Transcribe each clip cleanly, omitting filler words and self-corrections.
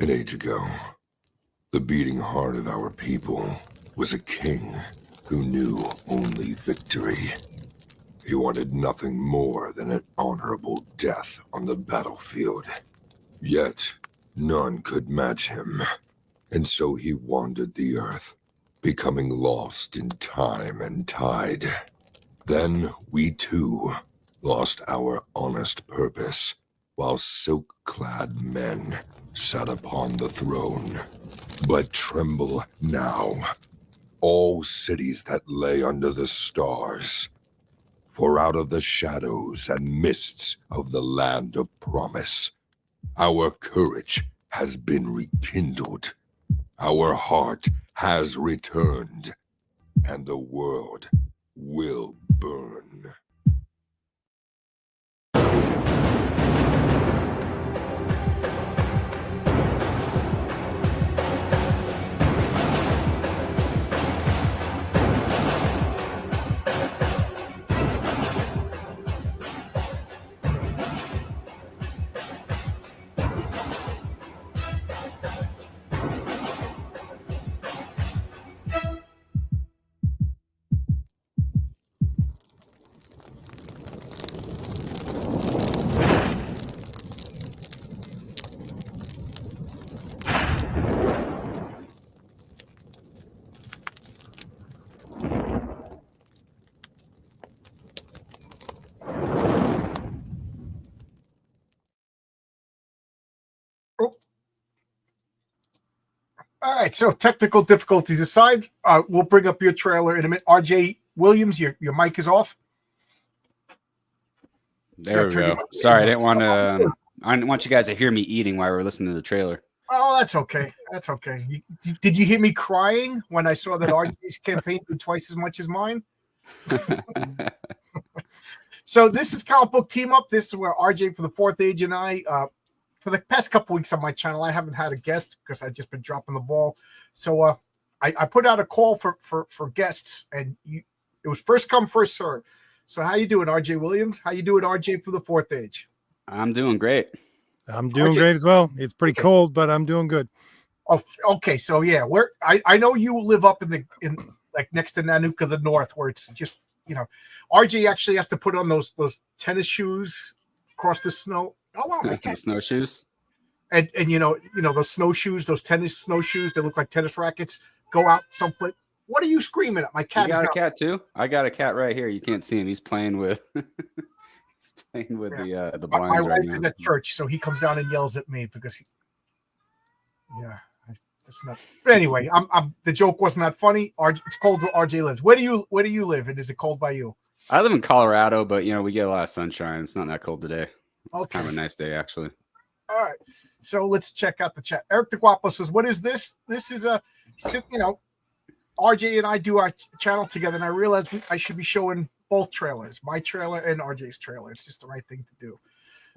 An age ago, the beating heart of our people was a king who knew only victory. He wanted nothing more than an honorable death on the battlefield. Yet, none could match him, and so he wandered the earth, becoming lost in time and tide. Then we too lost our honest purpose, while silk-clad men sat upon the throne. But tremble now, all cities that lay under the stars, for out of the shadows and mists of the land of promise, our courage has been rekindled, our heart has returned, and the world will burn. All right, so technical difficulties aside, we'll bring up your trailer in a minute. RJ Williams, your mic is off. There we go. Sorry, I didn't want you guys to hear me eating while we were listening to the trailer. Oh, that's okay. That's okay. Did you hear me crying when I saw that RJ's campaign did twice as much as mine? So this is Comic Book Team Up. This is where RJ for the Fourth Age and I, for the past couple weeks on my channel, I haven't had a guest because I've just been dropping the ball. So I put out a call for guests, and it was first come, first serve. So how you doing, RJ Williams? How you doing, RJ for the Fourth Age? I'm doing great. I'm doing great as well. It's pretty cold, but I'm doing good. Oh, okay. So yeah, I know you live up in like next to Nanook of the North, where it's just, RJ actually has to put on those tennis shoes across the snow. Oh wow, The snowshoes. And those snowshoes, those tennis snowshoes, they look like tennis rackets. Go out someplace. What are you screaming at? My cat. You got a cat too? I got a cat right here. You can't see him. He's playing with the blinds my right wife's now. in at church, so he comes down and yells at me because that's not. But anyway, the joke wasn't that funny. It's cold where RJ lives. Where do you live? And is it cold by you? I live in Colorado, but we get a lot of sunshine. It's not that cold today. It's Okay. kind of a nice day, actually. All right. So let's check out the chat. Eric DeGuapo says, what is this? This is RJ and I do our channel together, and I realized I should be showing both trailers, my trailer and RJ's trailer. It's just the right thing to do.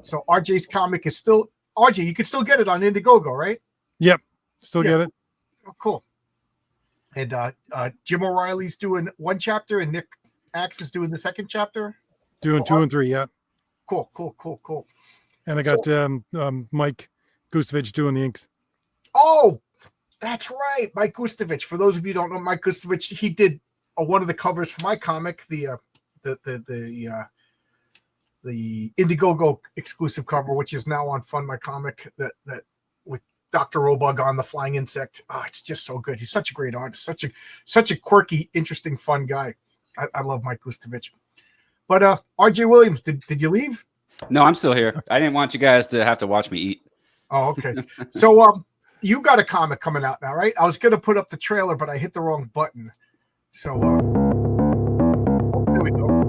So RJ's comic is still, RJ, you can still get it on Indiegogo, right? Yep. Still get it. Oh, cool. And Jim O'Reilly's doing one chapter, and Nick Axe is doing the second chapter. Doing 2 and 3, yeah. Cool. And I got Mike Gustovich doing the inks. Oh, that's right, Mike Gustovich. For those of you who don't know, Mike Gustovich, he did one of the covers for my comic, the Indiegogo exclusive cover, which is now on Fund My Comic, that with Dr. Robug on the flying insect. Oh, it's just so good. He's such a great artist, such a quirky, interesting, fun guy. I love Mike Gustovich. But RJ Williams, did you leave? No, I'm still here. I didn't want you guys to have to watch me eat. Oh, okay. So you got a comic coming out now, right? I was going to put up the trailer, but I hit the wrong button. So there we go.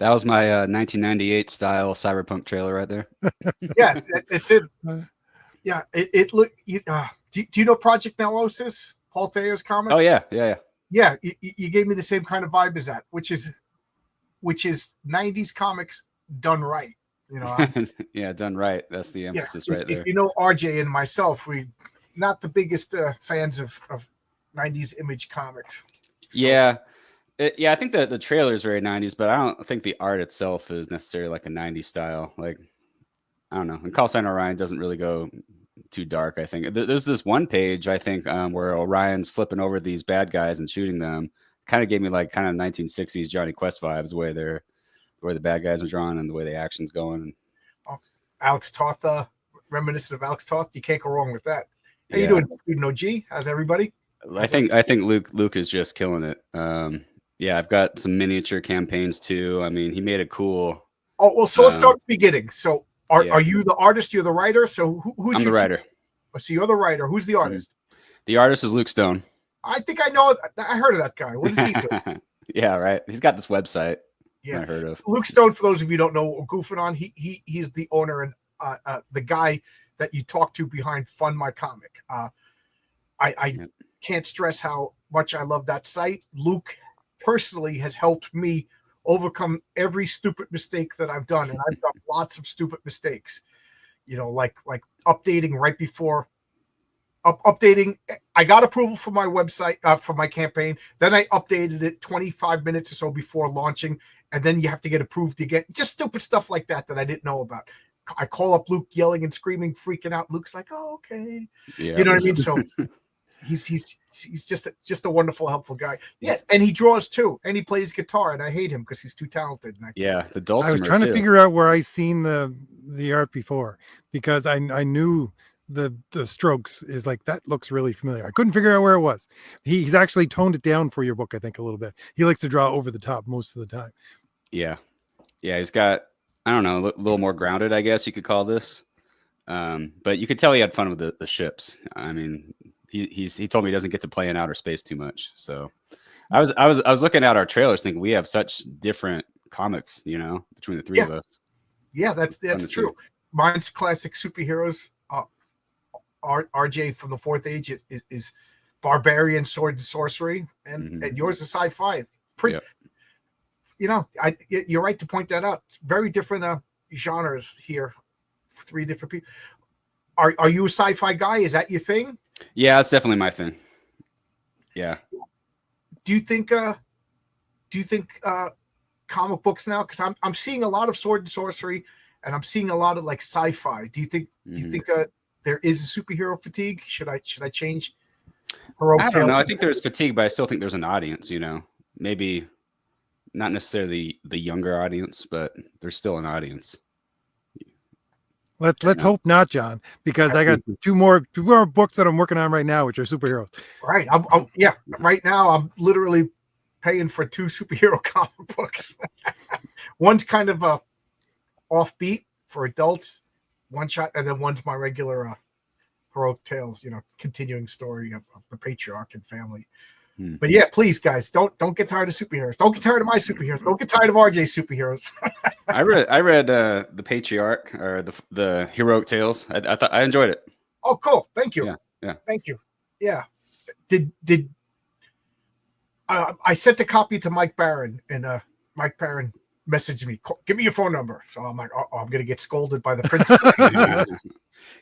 That was my 1998 style cyberpunk trailer right there. Yeah, it did. Yeah, it looked. Do you know Project Neosis? Paul Theo's comic. Oh yeah, yeah, Yeah. You gave me the same kind of vibe as that, which is 90s comics done right. You know. yeah. Yeah, done right. That's the emphasis right there. If you know RJ and myself, we not the biggest fans of 90s Image comics. So, Yeah. Yeah, I think that the trailer is very 90s, but I don't think the art itself is necessarily like a 90s style. Like, I don't know. And Call Sign Orion doesn't really go too dark, I think. There's this one page, I think, where Orion's flipping over these bad guys and shooting them. Kind of gave me like kind of 1960s Johnny Quest vibes, the way the bad guys are drawn and the way the action's going. Alex Toth, reminiscent of Alex Toth. You can't go wrong with that. How you doing, Student OG? How's everybody? I think Luke is just killing it. Yeah, I've got some miniature campaigns too. I mean, he made it cool. Oh well, so let's start at the beginning. So are you the artist? You're the writer. So who's I'm the writer? So you're the writer. Who's the artist? The artist is Luke Stone. I think I know. I heard of that guy. What does he do? Yeah, right. He's got this website. Yeah, I heard of Luke Stone. For those of you who don't know what we're goofing on, he's the owner and the guy that you talk to behind Fund My Comic. I can't stress how much I love that site. Luke personally has helped me overcome every stupid mistake that I've done, and I've done lots of stupid mistakes. You know, like updating right before updating. I got approval for my website for my campaign. Then I updated it 25 minutes or so before launching, and then you have to get approved again. Just stupid stuff like that I didn't know about. I call up Luke yelling and screaming, freaking out. Luke's like, "Oh, okay." Yeah. You know what I mean? So he's just a wonderful, helpful guy. Yes, and he draws too, and he plays guitar, and I hate him because he's too talented. The dulcimer. I was trying to figure out where I seen the art before, because I knew the strokes is like, that looks really familiar. I couldn't figure out where it was. He's actually toned it down for your book, I think, a little bit. He likes to draw over the top most of the time. Yeah, he's got, I don't know, a little more grounded, I guess you could call this. But you could tell he had fun with the ships. I mean, he told me he doesn't get to play in outer space too much. So I was looking at our trailers thinking we have such different comics, you know, between the three of us. Yeah, that's true. Mine's classic superheroes. RJ from the Fourth Age is barbarian, sword and sorcery, and yours is sci-fi. Pretty, you know, you're right to point that out. It's very different genres here. Three different people. Are you a sci-fi guy? Is that your thing? Yeah, that's definitely my thing. Yeah. Do you think comic books now? Because I'm seeing a lot of sword and sorcery, and I'm seeing a lot of like sci-fi. Do you think there is a superhero fatigue? Should I change? I don't know. I think there's fatigue, but I still think there's an audience. You know, maybe not necessarily the younger audience, but there's still an audience. Let's hope not, John, because I got two more books that I'm working on right now, which are superheroes. Right. Right now I'm literally paying for 2 superhero comic books. One's kind of a offbeat for adults, one shot, and then one's my regular heroic tales, you know, continuing story of the patriarch and family. But yeah, please, guys, don't get tired of superheroes. Don't get tired of my superheroes. Don't get tired of RJ's superheroes. I read the Patriarch or the Heroic Tales. I thought I enjoyed it. Oh, cool! Thank you. Yeah. Thank you. Yeah. Did I sent a copy to Mike Barron, and Mike Barron messaged me, "Give me your phone number." So I'm like, "Oh, I'm gonna get scolded by the principal."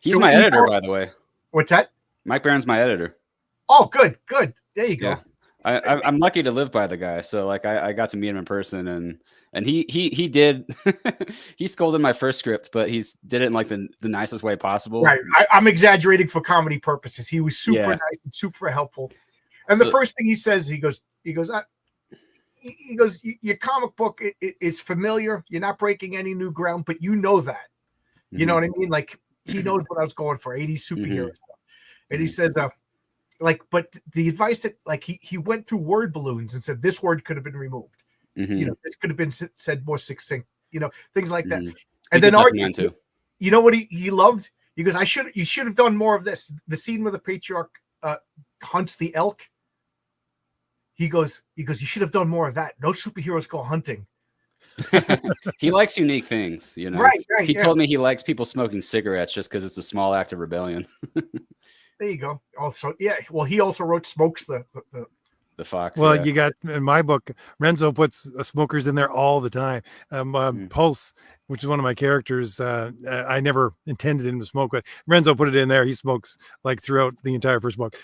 He's my editor, by the way. What's that? Mike Barron's my editor. Oh, good. There you go. Yeah. I'm lucky to live by the guy. So like I got to meet him in person, and he did he scolded my first script, but he's did it in like the nicest way possible. Right. I'm exaggerating for comedy purposes. He was super nice and super helpful. And the first thing he says, he goes, your comic book is familiar. You're not breaking any new ground, but you know that. You know what I mean? Like, he knows what I was going for, 80s superhero stuff. And he says, but the advice that, like, he went through word balloons and said this word could have been removed. You know, this could have been said more succinct. You know, things like that. And then RJ, you know what he loved? He goes, you should have done more of this. The scene where the patriarch hunts the elk. He goes, you should have done more of that. No superheroes go hunting. He likes unique things, you know. Right, right. He Yeah. told me he likes people smoking cigarettes just because it's a small act of rebellion. There you go. Also, yeah. Well, he also wrote "Smokes" The Fox. Well, yeah. you got in my book, Renzo puts smokers in there all the time. Pulse, which is one of my characters, I never intended him to smoke, but Renzo put it in there. He smokes like throughout the entire first book.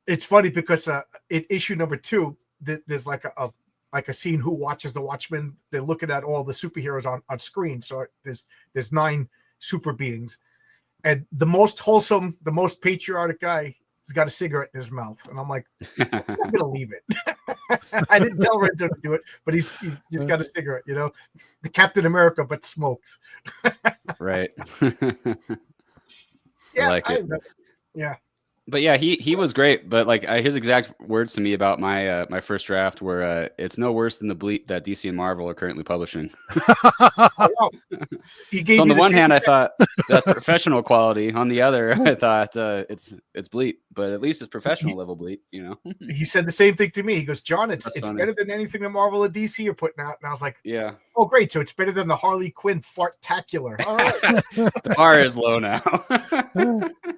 It's funny because in issue number 2, there's like a scene who watches the Watchmen. They're looking at all the superheroes on screen. So there's 9 super beings, and the most wholesome, the most patriotic guy has got a cigarette in his mouth, and I'm like, I'm gonna leave it. I didn't tell Renzo to do it, but he's just got a cigarette, you know, the Captain America, but smokes. Right. Yeah, like it. Yeah. But yeah, he was great. But like his exact words to me about my my first draft were, "It's no worse than the bleep that DC and Marvel are currently publishing." Wow. He gave So on you the one same hand, I thought that's professional quality. On the other, I thought it's bleep, but at least it's professional level bleep. You know. he said the same thing to me. He goes, John, it's funny. better than anything that Marvel and DC are putting out. And I was like, Yeah. oh, great. So it's better than the Harley Quinn fartacular. All right. The bar is low now.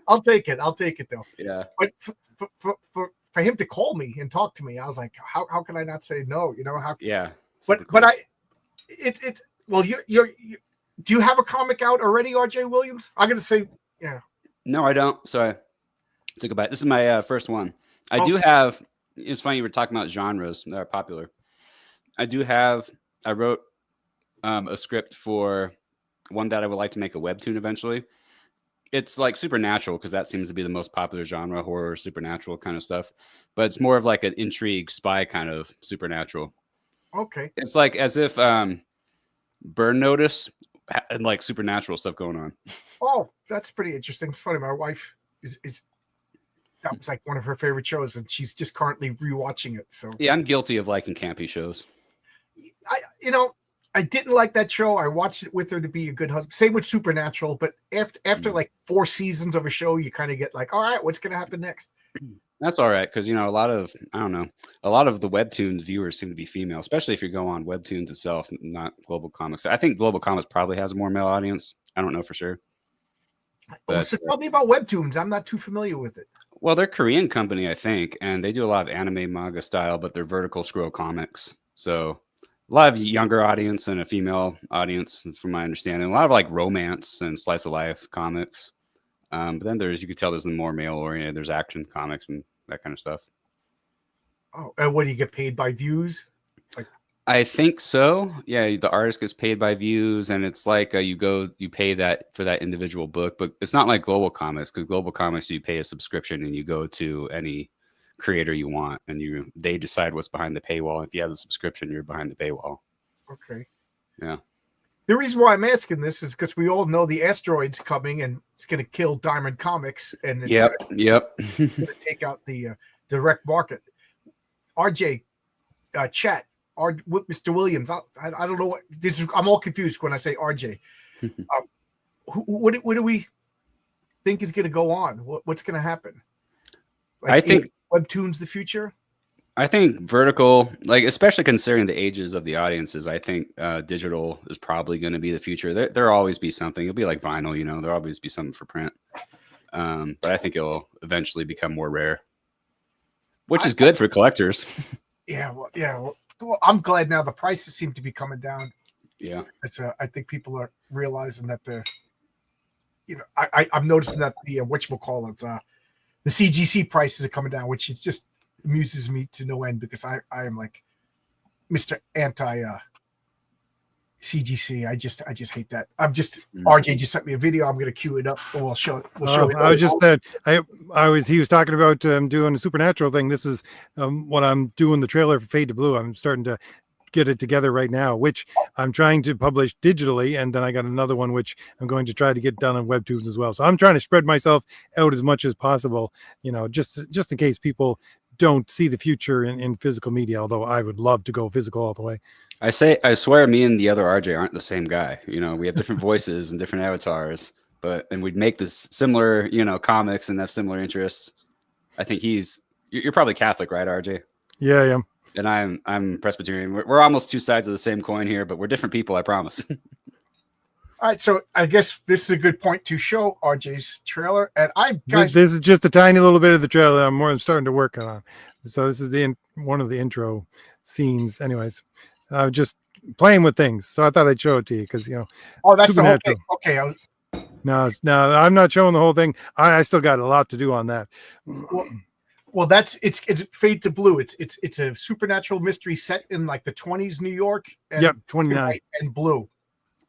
I'll take it. I'll take it though. Yeah. But for him to call me and talk to me, I was like, how can I not say no? You know, how Yeah. but Super cool. well, you're do you have a comic out already, RJ Williams? I'm gonna say, yeah. No, I don't. So I took a bite. This is my first one. I Oh. do have. It's funny you were talking about genres that are popular. I wrote a script for one that I would like to make a webtoon eventually. It's like supernatural because that seems to be the most popular genre, horror, supernatural kind of stuff. But it's more of like an intrigue, spy kind of supernatural. Okay. It's like as if Burn Notice had like supernatural stuff going on. Oh, that's pretty interesting. It's funny. My wife is that was like one of her favorite shows, and she's just currently rewatching it. So Yeah, I'm guilty of liking campy shows. I didn't like that show. I watched it with her to be a good husband. Same with Supernatural, but after like 4 seasons of a show, you kind of get like, all right, what's going to happen next? That's all right because a lot of the webtoons viewers seem to be female, especially if you go on webtoons itself, not Global Comics. I think Global Comics probably has a more male audience. I don't know for sure. But, So tell me about Webtoons. I'm not too familiar with it. Well, they're a Korean company, I think, and they do a lot of anime manga style, but they're vertical scroll comics. So a lot of younger audience and a female audience, from my understanding. A lot of like romance and slice of life comics. But then you could tell there's the more male oriented. There's action comics and that kind of stuff. Oh, and what do you get paid by views? I think so. Yeah, the artist gets paid by views, and it's like you pay that for that individual book, but it's not like Global Comics because Global Comics you pay a subscription and you go to any creator you want, and they decide what's behind the paywall. If you have the subscription, you're behind the paywall. Okay. Yeah. The reason why I'm asking this is because we all know the asteroid's coming and it's going to kill Diamond Comics, and it's Yep. going to take out the direct market. RJ, chat. Mr. Williams, I don't know what this is. I'm all confused when I say RJ. What do we think is going to go on? What's going to happen? I think Webtoons the future. I think vertical, like especially considering the ages of the audiences, I think digital is probably going to be the future. There'll always be something. It'll be like vinyl, there'll always be something for print. But I think it'll eventually become more rare, which is good for collectors. Yeah, well, I'm glad now the prices seem to be coming down. Yeah, it's I think people are realizing that I'm noticing that the the CGC prices are coming down, which is just amuses me to no end because I am like Mr. Anti CGC. I just hate that. I'm just RJ just sent me a video. I'm gonna queue it up and we'll show it. I was just that he was talking about doing a supernatural thing. This is what I'm doing the trailer for Fade to Blue. I'm starting to get it together right now, which I'm trying to publish digitally, and then I got another one which I'm going to try to get done on Webtoons as well. So I'm trying to spread myself out as much as possible, just in case people don't see the future in physical media, although I would love to go physical all the way. I swear me and the other RJ aren't the same guy. We have different voices and different avatars, and we'd make this similar, comics and have similar interests. I think you're probably Catholic, right, RJ? Yeah, I am. and I'm Presbyterian. We're almost two sides of the same coin here, but we're different people, I promise. All right, so I guess this is a good point to show RJ's trailer, and This is just a tiny little bit of the trailer I'm starting to work on. So this is one of the intro scenes. Anyways, just playing with things. So I thought I'd show it to you because Oh, that's the whole Supernatural. thing. Okay, No, I'm not showing the whole thing. I still got a lot to do on that. well, it's Fade to Blue. It's a supernatural mystery set in like the 20s New York. And Yep, 29. white and blue.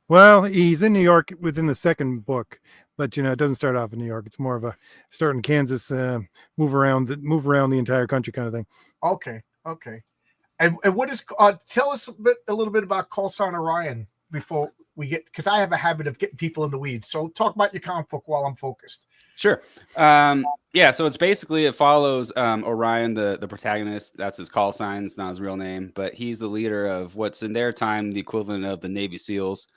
Well, he's in New York within the second book, but it doesn't start off in New York. It's more of a start in Kansas, move around the entire country kind of thing. Okay. And what is tell us a little bit about Call Sign Orion before we get, because I have a habit of getting people in the weeds. So talk about your comic book while I'm focused. Sure. Yeah, so it's basically, it follows Orion, the protagonist. That's his call sign. It's not his real name, but he's the leader of what's in their time the equivalent of the Navy SEALs.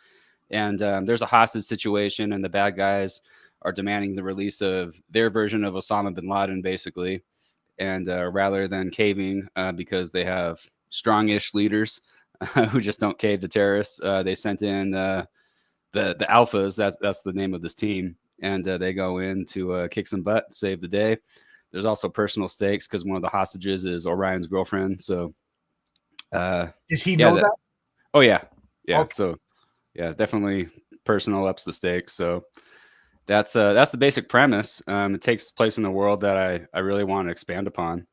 And there's a hostage situation, and the bad guys are demanding the release of their version of Osama bin Laden, basically. And rather than caving, because they have strongish leaders who just don't cave to terrorists, they sent in the Alphas. That's the name of this team. And they go in to kick some butt, save the day. There's also personal stakes because one of the hostages is Orion's girlfriend. So, does he know that? Oh yeah. Okay. So, yeah, definitely personal ups the stakes. So that's the basic premise. It takes place in a world that I really want to expand upon.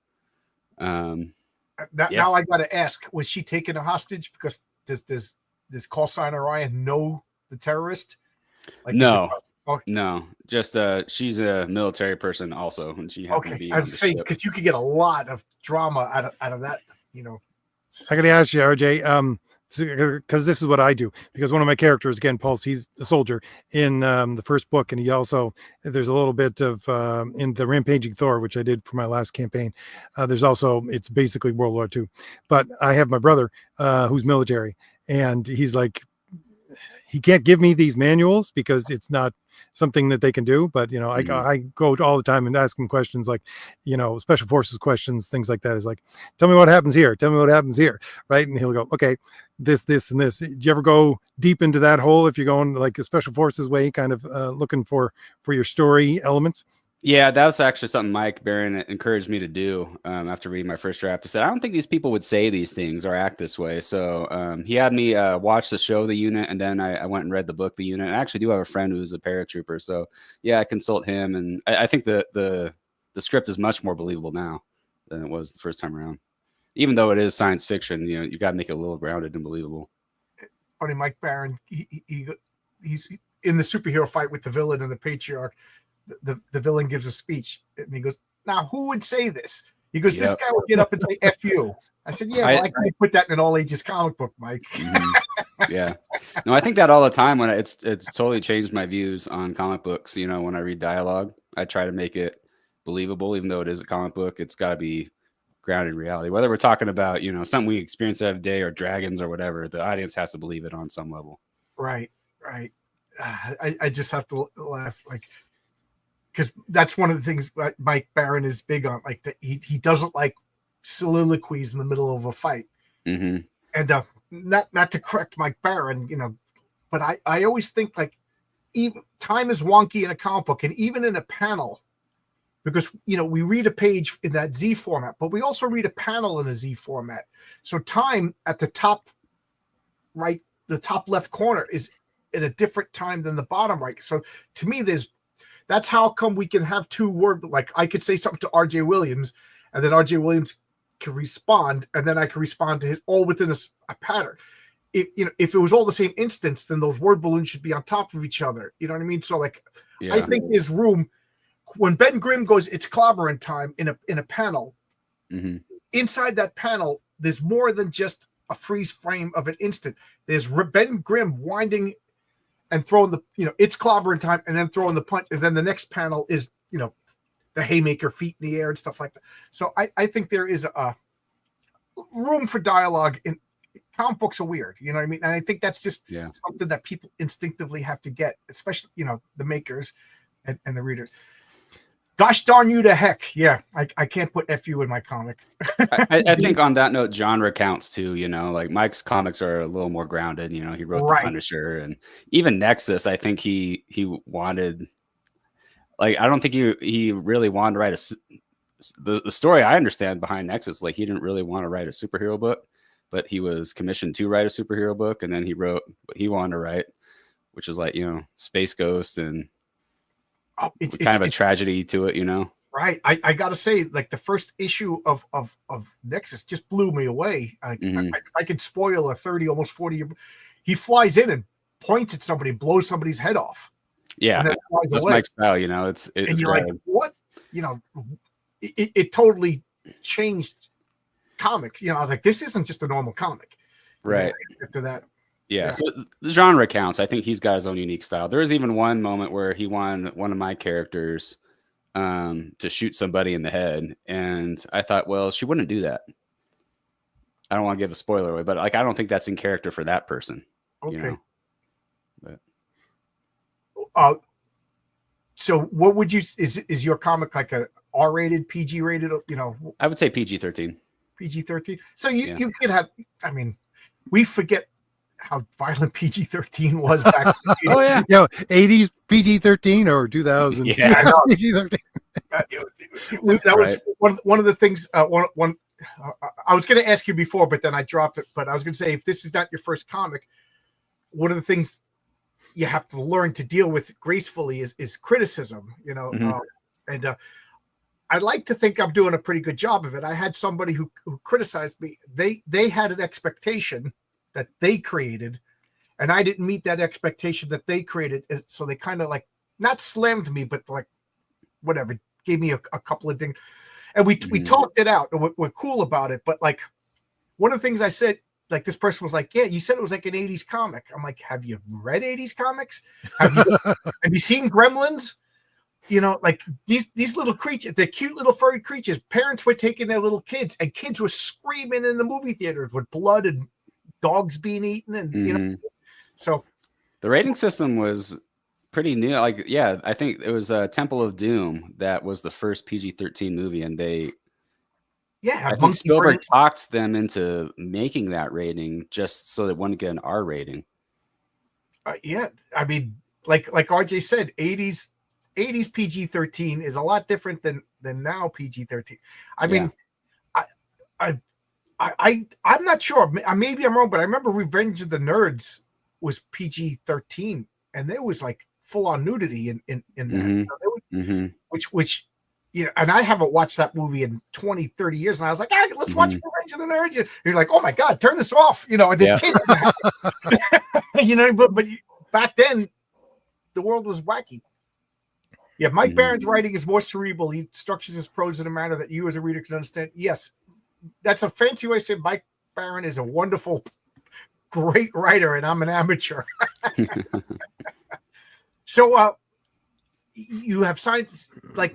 Now I got to ask: was she taken a hostage? Because does Call Sign Orion know the terrorist? Like, no. No, just she's a military person also, and she happened to be I'd say because you could get a lot of drama out of that. I got to ask you, RJ, because this is what I do. Because one of my characters, again, Pulse, he's a soldier in the first book, and he also there's a little bit of in the Rampaging Thor, which I did for my last campaign. There's also it's basically World War II, but I have my brother who's military, and he's like he can't give me these manuals because it's not something that they can do, but I go all the time and ask him questions like special forces questions, things like that. Is like, tell me what happens here, right? And he'll go, okay, this and this. Do you ever go deep into that hole if you're going like a special forces way, kind of looking for your story elements? Yeah, that was actually something Mike Barron encouraged me to do after reading my first draft. He said, I don't think these people would say these things or act this way. So he had me watch the show, The Unit, and then I went and read the book, The Unit. I actually do have a friend who's a paratrooper. So, yeah, I consult him. And I think the script is much more believable now than it was the first time around. Even though it is science fiction, you got to make it a little grounded and believable. Funny, Mike Barron, he's in the superhero fight with the villain and the patriarch. The villain gives a speech and he goes, now who would say this? He goes, this guy would get up and say F you. I said, yeah, I can put that in an all ages comic book, Mike. Yeah. No, I think that all the time when it's totally changed my views on comic books. When I read dialogue, I try to make it believable, even though it is a comic book. It's got to be grounded in reality, whether we're talking about, something we experience every day or dragons or whatever. The audience has to believe it on some level. Right. I just have to laugh because that's one of the things Mike Barron is big on, like that he doesn't like soliloquies in the middle of a fight. Mm-hmm. And not to correct Mike Barron, but I always think like even time is wonky in a comic book and even in a panel, because we read a page in that Z format, but we also read a panel in a Z format. So time at the top right, the top left corner is at a different time than the bottom right. So to me, that's how come we can have two words. Like I could say something to RJ Williams, and then RJ Williams can respond, and then I can respond to his all within a pattern. If it was all the same instance, then those word balloons should be on top of each other. You know what I mean? So I think there's room when Ben Grimm goes, it's clobbering time in a panel. Mm-hmm. Inside that panel, there's more than just a freeze frame of an instant. There's Ben Grimm winding and throwing it's clobbering time, and then throwing the punch, and then the next panel is the haymaker, feet in the air and stuff like that. So I think there is a room for dialogue. In comic books are weird, you know what I mean? And I think that's just something that people instinctively have to get, especially the makers and the readers. Gosh darn you to heck. Yeah, I can't put FU in my comic. I think on that note, genre counts too. You know, like Mike's comics are a little more grounded. You know, he wrote Right. The Punisher and even Nexus. I think he wanted, like, I don't think he really wanted to write the story I understand behind Nexus. Like, he didn't really want to write a superhero book, but he was commissioned to write a superhero book, and then he wrote what he wanted to write, which is like, you know, Space Ghost and It's kind of a tragedy to it, you know. Right. I gotta say, like the first issue of Nexus just blew me away. I could spoil a 30, almost 40 year. He flies in and points at somebody, blows somebody's head off. Yeah, and then flies that's away. Mike's style, you know. It's and you're like, what? You know, it totally changed comics. You know, I was like, this isn't just a normal comic. Right. After that. Yeah, so the genre counts. I think he's got his own unique style. There was even one moment where he wanted one of my characters to shoot somebody in the head, and I thought, well, she wouldn't do that. I don't want to give a spoiler away, but like, I don't think that's in character for that person. Okay. You know? But so what would you is your comic like a R-rated, PG-rated? You know, I would say PG-13. PG-13. So you could have. I mean, we forget how violent PG-13 was back. Oh yeah, you know, 80s PG-13 or 2000 Yeah, PG-13. That was one of the things. I was going to ask you before, but then I dropped it. But I was going to say, if this is not your first comic, one of the things you have to learn to deal with gracefully is criticism. You know, and I like to think I'm doing a pretty good job of it. I had somebody who criticized me. They had an expectation that they created, and I didn't meet that expectation that they created. So they kind of like not slammed me, but like whatever, gave me a couple of things, and we talked it out. And we're cool about it. But like one of the things I said, like this person was like, "Yeah, you said it was like an '80s comic." I'm like, "Have you read '80s comics? Have you seen Gremlins?" You know, like these little creatures, the cute little furry creatures. Parents were taking their little kids, and kids were screaming in the movie theaters with blood and dogs being eaten, and you know. So the rating system was pretty new. Like, yeah, I think it was Temple of Doom that was the first PG-13 movie, and I think Spielberg talked them into making that rating just so they wouldn't get an R rating. Yeah, I mean, like RJ said, 80s PG-13 is a lot different than now PG-13. I mean, I'm not sure. Maybe I'm wrong, but I remember Revenge of the Nerds was PG-13, and there was like full on nudity in that. So which you know, and I haven't watched that movie in 20, 30 years, and I was like, let's watch Revenge of the Nerds. And you're like, oh my god, turn this off. You know, this kid. You know, but back then the world was wacky. Yeah, Mike Barron's writing is more cerebral. He structures his prose in a manner that you as a reader can understand. Yes, that's a fancy way to say Mike Barron is a wonderful, great writer, and I'm an amateur. So you have science, like,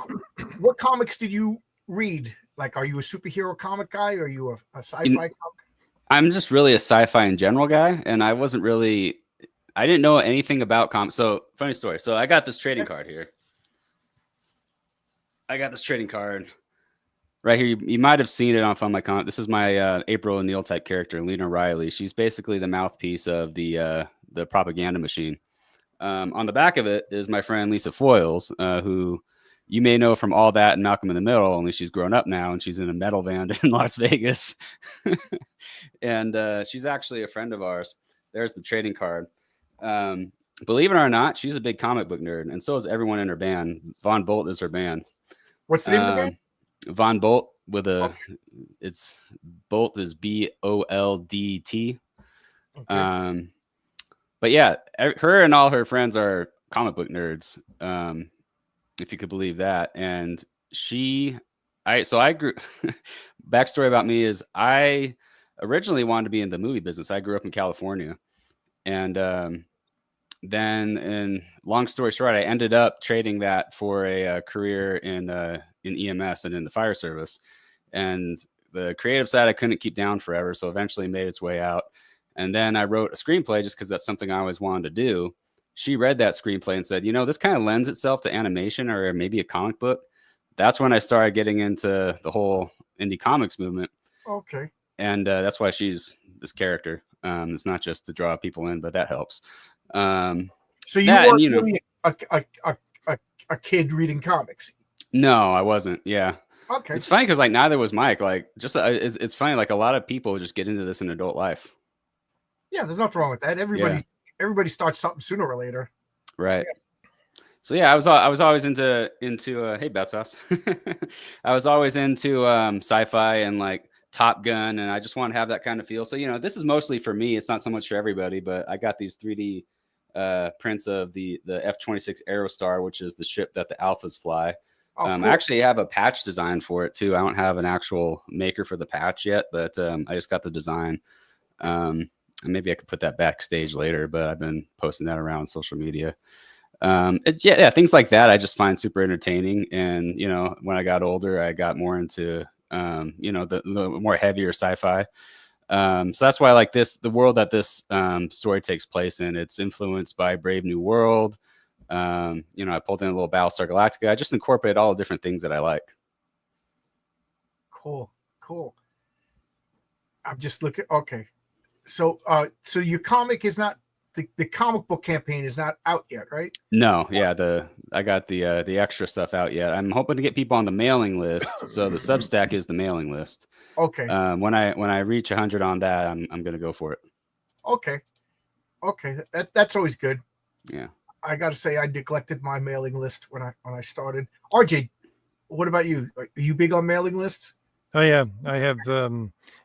what comics did you read? Like, are you a superhero comic guy, or are you a sci-fi comic? I'm just really a sci-fi in general guy, and I didn't know anything about comics. So, funny story. So I got this trading card here. I got this trading card right here. You might have seen it on Fun My Comic. This is my April O'Neil type character, Lena Riley. She's basically the mouthpiece of the propaganda machine. On the back of it is my friend Lisa Foyles, who you may know from All That and Malcolm in the Middle, only she's grown up now and she's in a metal band in Las Vegas. And she's actually a friend of ours. There's the trading card. Believe it or not, she's a big comic book nerd, and so is everyone in her band. Von Bolt is her band. What's the name of the band? Von Bolt with it's Bolt is BOLDT. Okay. But yeah, her and all her friends are comic book nerds, if you could believe that. And I grew. Backstory about me is I originally wanted to be in the movie business. I grew up in California, and then, in long story short, I ended up trading that for a career in EMS and in the fire service. And the creative side I couldn't keep down forever, so eventually made its way out. And then I wrote a screenplay just because that's something I always wanted to do. She read that screenplay and said, you know, this kind of lends itself to animation or maybe a comic book. that's when I started getting into the whole indie comics movement. Okay. And that's why she's this character. It's not just to draw people in, but that helps. So you that, were and, you know, really a kid reading comics. no, I wasn't. Yeah. Okay. It's funny because like neither was Mike. Like just it's funny. Like a lot of people just get into this in adult life. Yeah, there's nothing wrong with that. Everybody starts something sooner or later. Right. So yeah, I was always into hey Betsos. I was always into sci-fi and like Top Gun, and I just want to have that kind of feel. So you know, this is mostly for me. It's not so much for everybody, but I got these 3D prints of the F-26 Aerostar, which is the ship that the Alphas fly. Oh, cool. I actually have a patch design for it too. I don't have an actual maker for the patch yet, but I just got the design. And maybe I could put that backstage later, but I've been posting that around social media. Yeah, things like that I just find super entertaining. And you know, when I got older, I got more into you know, the more heavier sci-fi. So that's why I like the world that this story takes place in. It's influenced by Brave New World. You know, I pulled in a little Battlestar Galactica. I just incorporate all the different things that I like. Cool. I'm just looking. Okay. So your comic is not the comic book campaign is not out yet, right? No, yeah, I got the extra stuff out yet. I'm hoping to get people on the mailing list. So the Substack is the mailing list. Okay. When I reach 100 on that, I'm gonna go for it. Okay. That's always good. Yeah. I got to say, I neglected my mailing list when I started. RJ, what about you? Are you big on mailing lists? Oh yeah, I have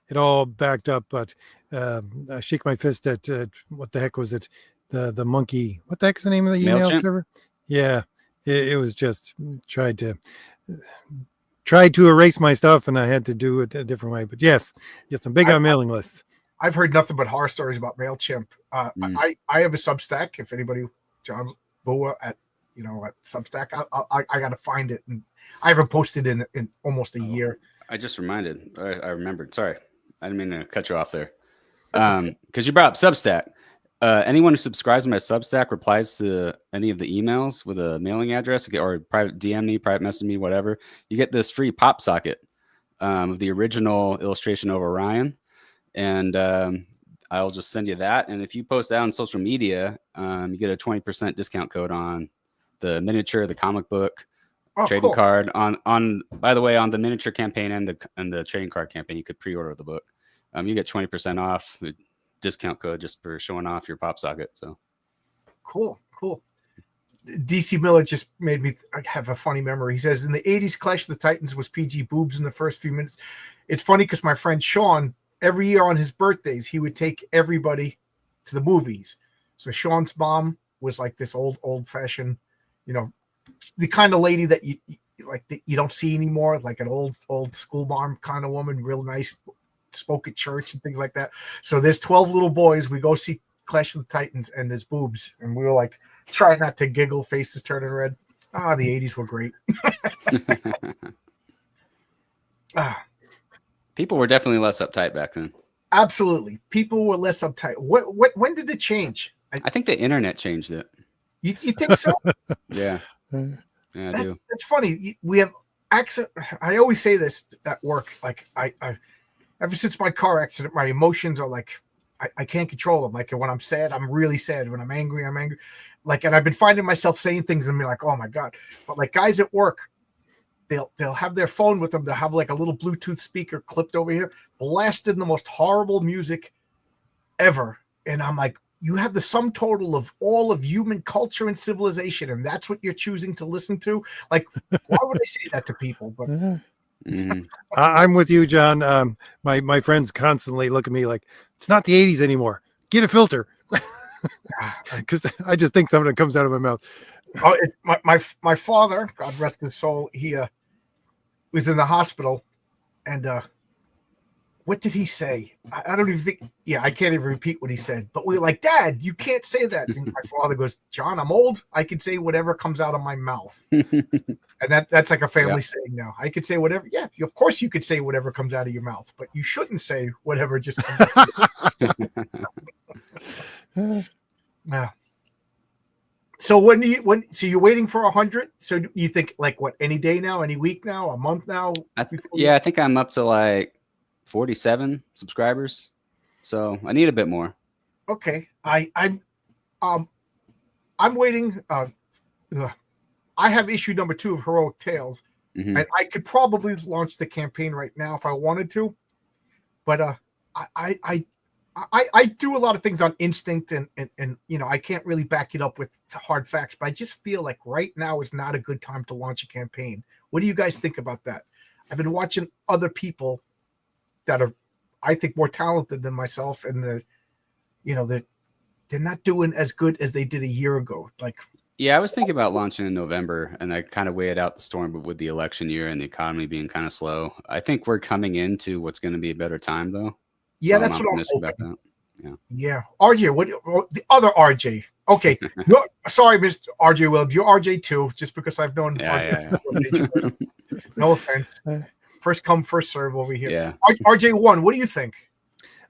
it all backed up, but I shake my fist at what the heck was it? The monkey. What the heck's the name of the email MailChimp? server? Yeah, it was just tried to erase my stuff, and I had to do it a different way. But yes, I'm big on mailing lists. I've heard nothing but horror stories about MailChimp. I have a Substack. If anybody, John Boa at Substack, I got to find it, and I haven't posted in almost a year. I just reminded. I remembered. Sorry, I didn't mean to cut you off there. Because you brought up Substack. Anyone who subscribes to my Substack replies to any of the emails with a mailing address or private DM me, private message me, whatever. You get this free pop socket of the original illustration of Orion, and I'll just send you that. And if you post that on social media, you get a 20% discount code on the miniature, the comic book, trading card. On by the way, on the miniature campaign and the trading card campaign, you could pre-order the book. You get 20% off. Discount code just for showing off your pop socket. So cool. DC Miller just made me have a funny memory. He says in the 80s, Clash of the Titans was PG boobs in the first few minutes. It's funny because my friend Sean, every year on his birthdays, he would take everybody to the movies. So Sean's mom was like this old fashioned, the kind of lady that you don't see anymore, like an old school mom kind of woman, real nice, spoke at church and things like that. So there's 12 little boys. We go see Clash of the Titans and there's boobs. And we were like, try not to giggle, faces turning red. The 80s were great. People were definitely less uptight back then. Absolutely. People were less uptight. When did it change? I think the internet changed it. You think so? Yeah. Yeah, I do. It's funny. We have accent. I always say this at work. Like I ever since my car accident, my emotions are like, I can't control them. Like when I'm sad, I'm really sad. When I'm angry, I'm angry. Like, and I've been finding myself saying things and be like, oh my God. But like guys at work, they'll have their phone with them. They'll have like a little Bluetooth speaker clipped over here, blasting the most horrible music ever. And I'm like, you have the sum total of all of human culture and civilization, and that's what you're choosing to listen to. Like, why would I say that to people? But I'm with you, John. My friends constantly look at me like, it's not the 80s anymore. Get a filter. Because I just think something comes out of my mouth. My father, God rest his soul, he was in the hospital, and what did he say? I don't even think. Yeah, I can't even repeat what he said. But we were like, Dad, you can't say that. And my father goes, John, I'm old. I can say whatever comes out of my mouth. And that's like a family saying now. I could say whatever. Yeah, of course you could say whatever comes out of your mouth, but you shouldn't say whatever just comes out. Yeah. So so you're waiting for 100? So you think like what, any day now, any week now, a month now? Yeah, I think I'm up to like 47 subscribers. So I need a bit more. Okay. I'm waiting. I have issue number 2 of Heroic Tales, Mhm. and I could probably launch the campaign right now if I wanted to, but I do a lot of things on instinct, and I can't really back it up with hard facts, but I just feel like right now is not a good time to launch a campaign. What do you guys think about that? I've been watching other people that are, I think, more talented than myself, and they're not doing as good as they did a year ago. Like, Yeah, I was thinking about launching in November, and I kind of weighed out the storm, but with the election year and the economy being kind of slow, I think we're coming into what's going to be a better time, though. yeah, So that's what I'm optimistic hoping. about that. Yeah, RJ, the other RJ? Okay, no, sorry, Mr. RJ Williams, you're RJ too, just because I've known Yeah, RJ. No offense. First come, first serve over here. Yeah. RJ1, what do you think?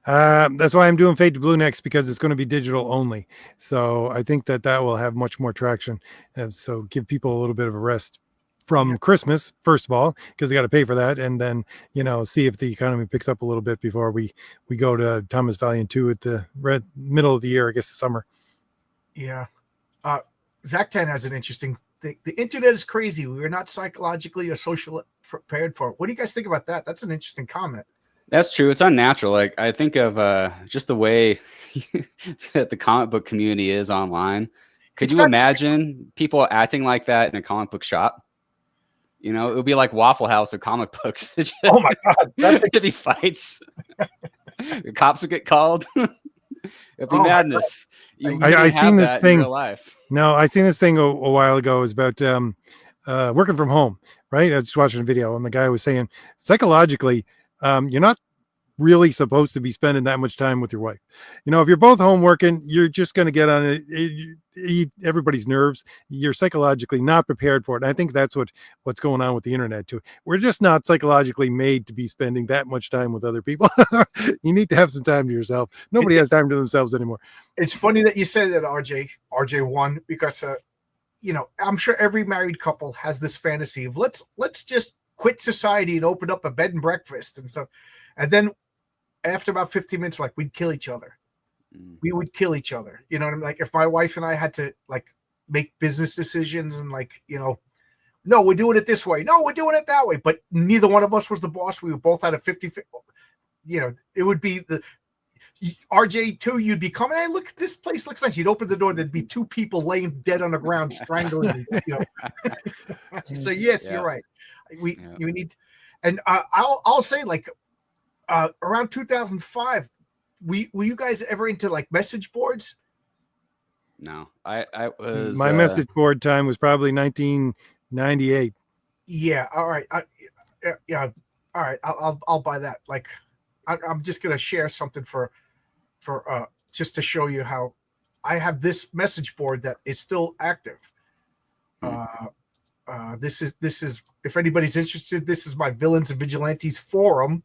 That's why I'm doing Fade to Blue next, because it's going to be digital only. So I think that will have much more traction. And so give people a little bit of a rest from Christmas, first of all, because they got to pay for that. And then, see if the economy picks up a little bit before we go to Thomas Valiant 2 at the middle of the year, I guess, the summer. Yeah. Zach10 has an interesting thing. The internet is crazy. We are not psychologically or socially prepared for it. What do you guys think about that? That's an interesting comment. That's true. It's unnatural. Like, I think of just the way that the comic book community is online. Could you imagine people acting like that in a comic book shop? It would be like Waffle House of comic books. Oh my God. It'd be fights. The cops would get called. It'd be madness. I seen this thing in real life. No, I seen this thing a while ago. It was about working from home, right? I was just watching a video, and the guy was saying psychologically, you're not really supposed to be spending that much time with your wife. If you're both home working, you're just going to get on everybody's nerves. You're psychologically not prepared for it. And I think that's what's going on with the internet too. We're just not psychologically made to be spending that much time with other people. You need to have some time to yourself. Nobody has time to themselves anymore. It's funny that you said that, RJ1, because I'm sure every married couple has this fantasy of let's just quit society and open up a bed and breakfast and stuff. And then after about 15 minutes, like, we'd kill each other. We would kill each other. You know what I mean? Like, if my wife and I had to like make business decisions and like, no, we're doing it this way. No, we're doing it that way. But neither one of us was the boss. We were both at a 50, it would be the RJ2, you'd be coming, hey, look, this place looks nice. You'd open the door, there'd be 2 people laying dead on the ground, strangling. So yes, you're right. You need, and I'll say, like, around 2005, were you guys ever into like message boards? No, I was. My message board time was probably 1998. Yeah. All right. Yeah. All right. I'll buy that. Like, I'm just gonna share something for just to show you how I have this message board that is still active. This is if anybody's interested, this is my Villains and Vigilantes forum.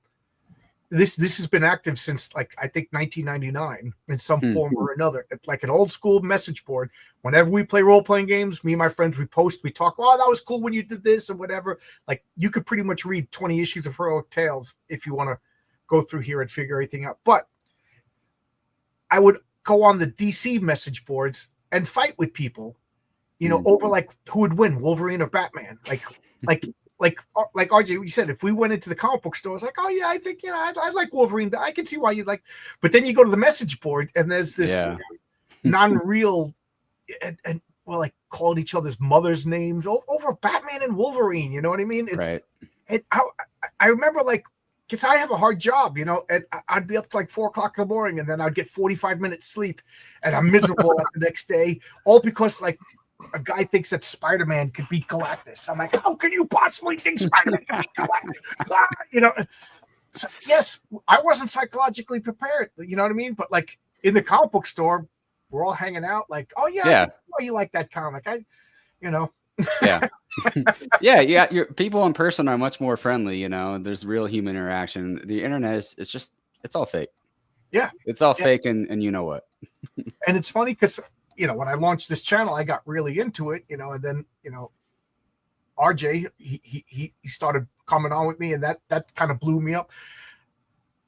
This has been active since, like, I think 1999 in some form or another. It's like an old school message board. Whenever we play role-playing games, me and my friends, we post, we talk, oh, that was cool when you did this and whatever. Like, you could pretty much read 20 issues of Heroic Tales if you want to go through here and figure everything out. But I would go on the DC message boards and fight with people, over like who would win, Wolverine or Batman. Like RJ, you said, if we went into the comic book store, it's like, oh yeah, I think I like Wolverine. I can see why you like. But then you go to the message board and there's this non-real and well, like, calling each other's mothers' names over Batman and Wolverine. You know what I mean? It's right. And I remember, like, because I have a hard job, and I'd be up to like 4:00 in the morning, and then I'd get 45 minutes sleep, and I'm miserable at the next day, all because, like, a guy thinks that Spider-Man could beat Galactus. I'm like, how can you possibly think Spider-Man can beat Galactus? So, yes, I wasn't psychologically prepared. You know what I mean? But like in the comic book store, we're all hanging out. Like, oh yeah, I know you like that comic. Yeah. Yeah. Your people in person are much more friendly. There's real human interaction. The internet it's all fake. Yeah, it's all fake, and you know what? And it's funny because when I launched this channel, I got really into it, and then, RJ, he started coming on with me, and that kind of blew me up.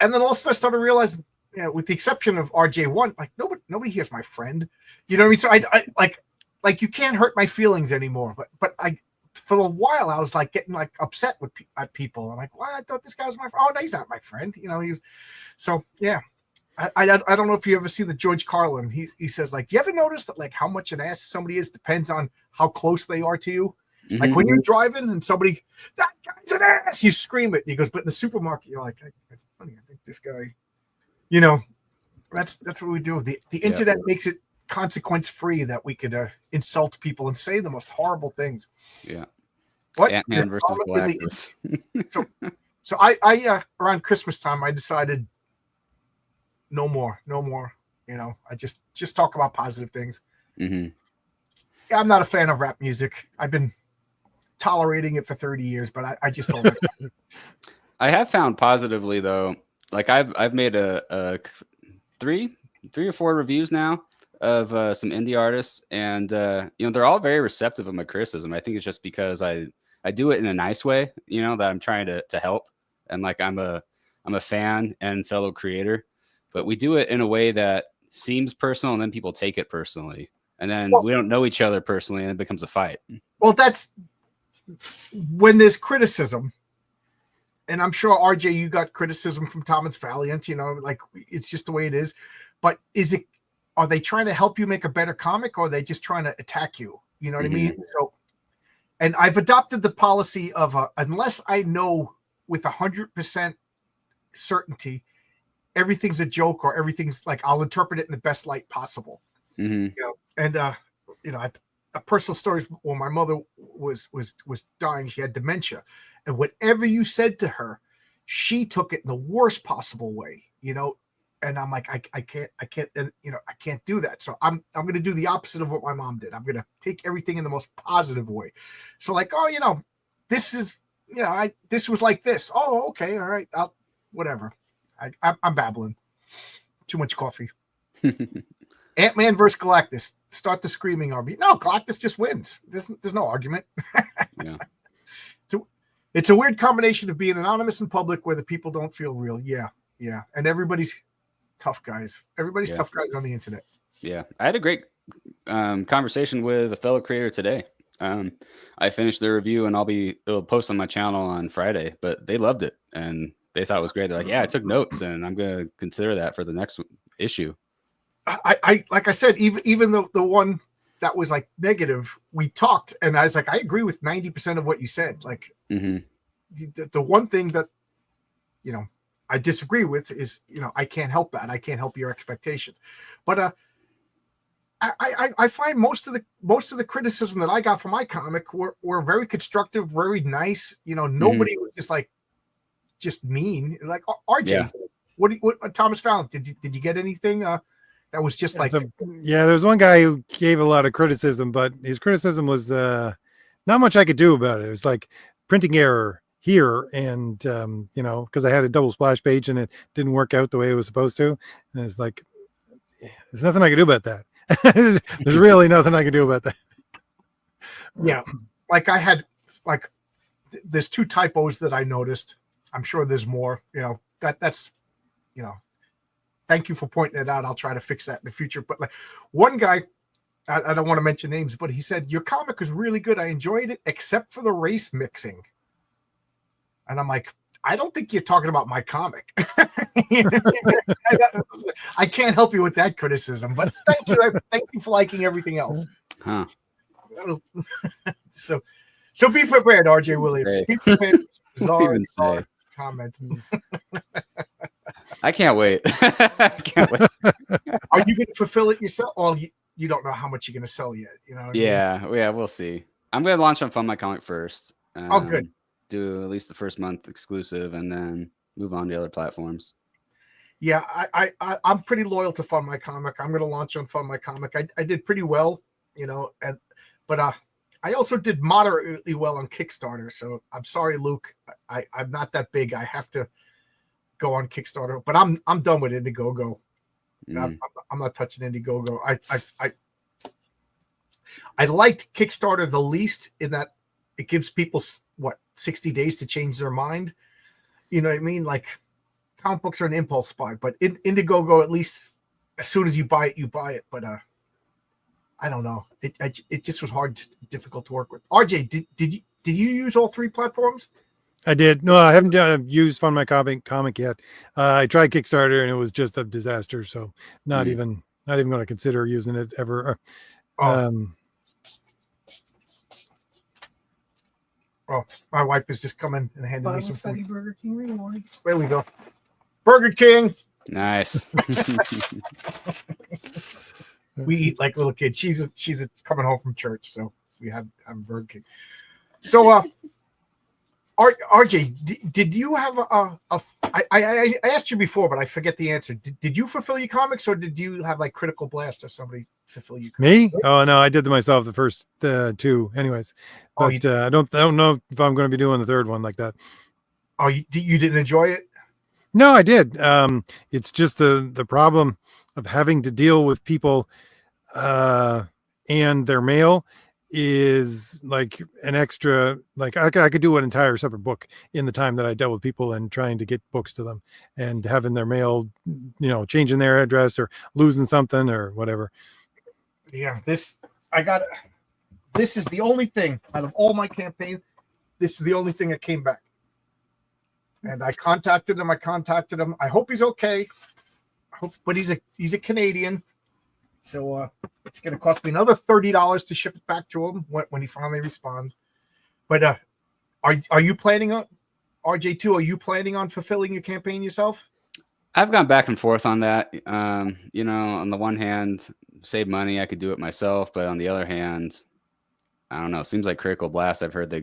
And then also I started realizing, with the exception of RJ1, like nobody here's my friend. You know what I mean? So I like you can't hurt my feelings anymore. But for a while I was like getting like upset at people. I'm like, well, I thought this guy was my friend. Oh, no, he's not my friend. He was. So yeah. I don't know if you ever see the George Carlin. He says, like, you ever notice that like how much an ass somebody is depends on how close they are to you? Mhm. Like when you're driving and somebody, that guy's an ass, you scream it. And he goes, but in the supermarket, you're like, I think this guy, that's what we do. The internet makes it consequence free that we could insult people and say the most horrible things. Yeah. What? Ant-Man versus Galactus. So I around Christmas time I decided no more. I just talk about positive things. Mm-hmm. I'm not a fan of rap music. I've been tolerating it for 30 years, but I just don't like it. I have found positively though, like I've made a three or four reviews now of some indie artists, and they're all very receptive of my criticism. I think it's just because I do it in a nice way, that I'm trying to help, and like I'm a fan and fellow creator, but we do it in a way that seems personal, and then people take it personally, and then we don't know each other personally, and it becomes a fight. Well, that's when there's criticism. And I'm sure, RJ, you got criticism from Thomas Valiant, like it's just the way it is. But are they trying to help you make a better comic, or are they just trying to attack you? You know what I mean? So, and I've adopted the policy of unless I know with 100% certainty everything's a joke or everything's like, I'll interpret it in the best light possible. Mm-hmm. And a personal story is when my mother was dying, she had dementia, and whatever you said to her, she took it in the worst possible way, and I'm like, I can't, and I can't do that. So I'm going to do the opposite of what my mom did. I'm going to take everything in the most positive way. So like, oh, this is, this was like this. Oh, okay. All right. Whatever. I'm babbling. Too much coffee. Ant-Man versus Galactus. Start the screaming RB. No, Galactus just wins. There's no argument. Yeah. It's a weird combination of being anonymous in public where the people don't feel real. Yeah. And everybody's tough guys. Everybody's tough guys on the internet. Yeah. I had a great conversation with a fellow creator today. I finished the review, and it'll post on my channel on Friday, but they loved it and they thought it was great. They're like, yeah, I took notes and I'm going to consider that for the next issue. I like I said, even the one that was like negative, we talked, and I was like, I agree with 90% of what you said. Like the one thing that I disagree with is I can't help that. I can't help your expectations. But I find most of the criticism that I got from my comic were very constructive, very nice. Nobody was just mean. Like RJ, what Thomas Fallon, did you get anything? That was just like there was one guy who gave a lot of criticism, but his criticism was not much I could do about it. It was like printing error here, and because I had a double splash page and it didn't work out the way it was supposed to, and it's like there's nothing I can do about that. There's really nothing I can do about that. Yeah, like I had there's two typos that I noticed. I'm sure there's more. That's thank you for pointing it out. I'll try to fix that in the future. But like one guy, I don't want to mention names, but he said, your comic was really good. I enjoyed it, except for the race mixing. And I'm like, I don't think you're talking about my comic. I can't help you with that criticism, but thank you. Thank you for liking everything else. Huh. So be prepared, RJ Williams. Be prepared. Bizarre comments. I can't wait. I can't wait. Are you going to fulfill it yourself? Or you don't know how much you're going to sell yet. Yeah, we'll see. I'm going to launch on Fund My Comic first. Good. Do at least the first month exclusive, and then move on to other platforms. Yeah, I'm pretty loyal to Fund My Comic. I'm going to launch on Fund My Comic. I did pretty well, but I also did moderately well on Kickstarter. So I'm sorry, Luke. I'm not that big. I have to go on Kickstarter, but I'm done with Indiegogo. I'm not touching Indiegogo. I liked Kickstarter the least in that it gives people 60 days to change their mind. You know what I mean? Like comic books are an impulse buy, but Indiegogo, at least as soon as you buy it, you buy it. But I don't know. It just was difficult to work with. RJ, did you use all three platforms? I did. No, I haven't used Fund My Comic yet. I tried Kickstarter and it was just a disaster. So not even going to consider using it ever. My wife is just coming and handing me some Study food. Burger King rewards. There we go. Burger King. Nice. We eat like little kids. She's coming home from church, so we have Burger King. So, RJ, did you have I asked you before, but I forget the answer. Did you fulfill your comics, or did you have like Critical Blast or somebody fulfill you? Me? Oh no, I did them myself the first two, anyways. But I don't know if I'm going to be doing the third one like that. Oh, you didn't enjoy it? No, I did. It's just the problem of having to deal with people and their mail is like an extra, like I could do an entire separate book in the time that I dealt with people and trying to get books to them and having their mail, changing their address or losing something or whatever. Yeah, this is the only thing out of all my campaign. This is the only thing that came back. And I contacted him. I hope he's okay. But he's a Canadian, so it's going to cost me another $30 to ship it back to him when he finally responds. But are you planning on RJ2? Are you planning on fulfilling your campaign yourself? I've gone back and forth on that. On the one hand, save money, I could do it myself, but on the other hand, I don't know. It seems like Critical Blast. I've heard they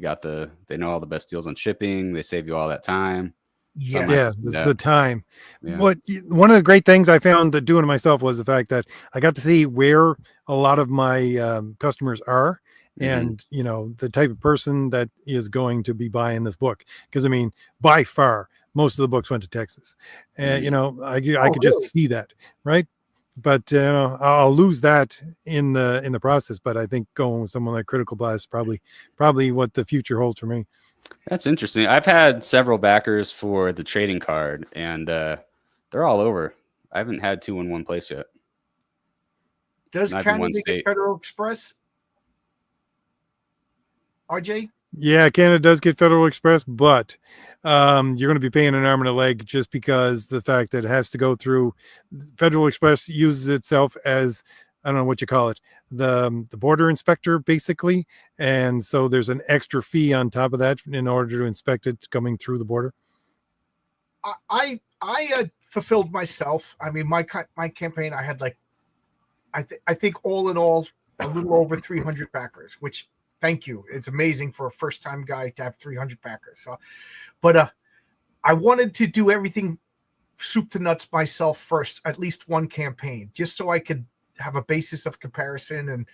know all the best deals on shipping. They save you all that time. Yes. Yeah, it's the time. Yeah. One of the great things I found that doing it myself was the fact that I got to see where a lot of my customers are, and the type of person that is going to be buying this book. Because I mean, by far, most of the books went to Texas, and I could just see that, right? But I'll lose that in the process. But I think going with someone like Critical Blast is probably what the future holds for me. That's interesting. I've had several backers for the trading card, and they're all over. I haven't had two in one place yet. Does Not in one Canada get state. Federal Express? RJ? Yeah, Canada does get Federal Express, but you're going to be paying an arm and a leg just because the fact that it has to go through Federal Express uses itself as, I don't know what you call it, the border inspector basically, and so there's an extra fee on top of that in order to inspect it coming through the border. I fulfilled myself. I mean, my campaign, I had like, I think all in all, a little over 300 backers, which thank you. It's amazing for a first time guy to have 300 backers. So, but I wanted to do everything soup to nuts myself first, at least one campaign, just so I could have a basis of comparison and,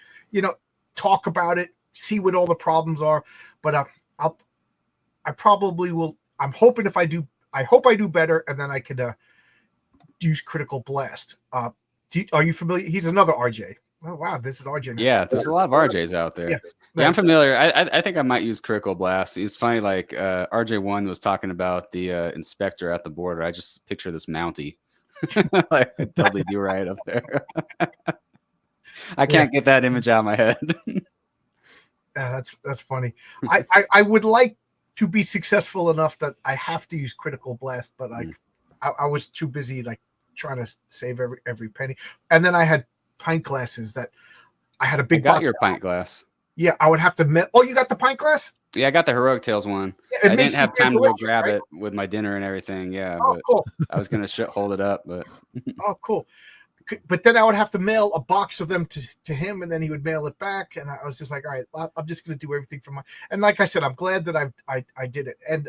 talk about it, see what all the problems are. But I probably will. I'm hoping I hope I do better, and then I could use Critical Blast. Are you familiar? He's another RJ. Oh wow, this is RJ now. Yeah, there's a lot of RJs out there. Yeah, I'm familiar. I think I might use Critical Blast. It's funny, like RJ1 was talking about the inspector at the border. I just picture this Mountie. Like, I totally do right up there. I can't get that image out of my head. Yeah, that's funny. I would like to be successful enough that I have to use Critical Blast, but I was too busy like trying to save every penny. And then I had pint glasses that I had a big. I got your pint glass. Yeah, I would have to. Oh, you got the pint glass? Yeah, I got the Heroic Tales one. Yeah, I didn't have time to go grab right? it with my dinner and everything. Yeah, Oh, but cool. I was gonna hold it up, but Oh, cool. But then I would have to mail a box of them to him, and then he would mail it back. And I was just like, all right, I'm just going to do everything from my. And like I said, I'm glad that I did it. And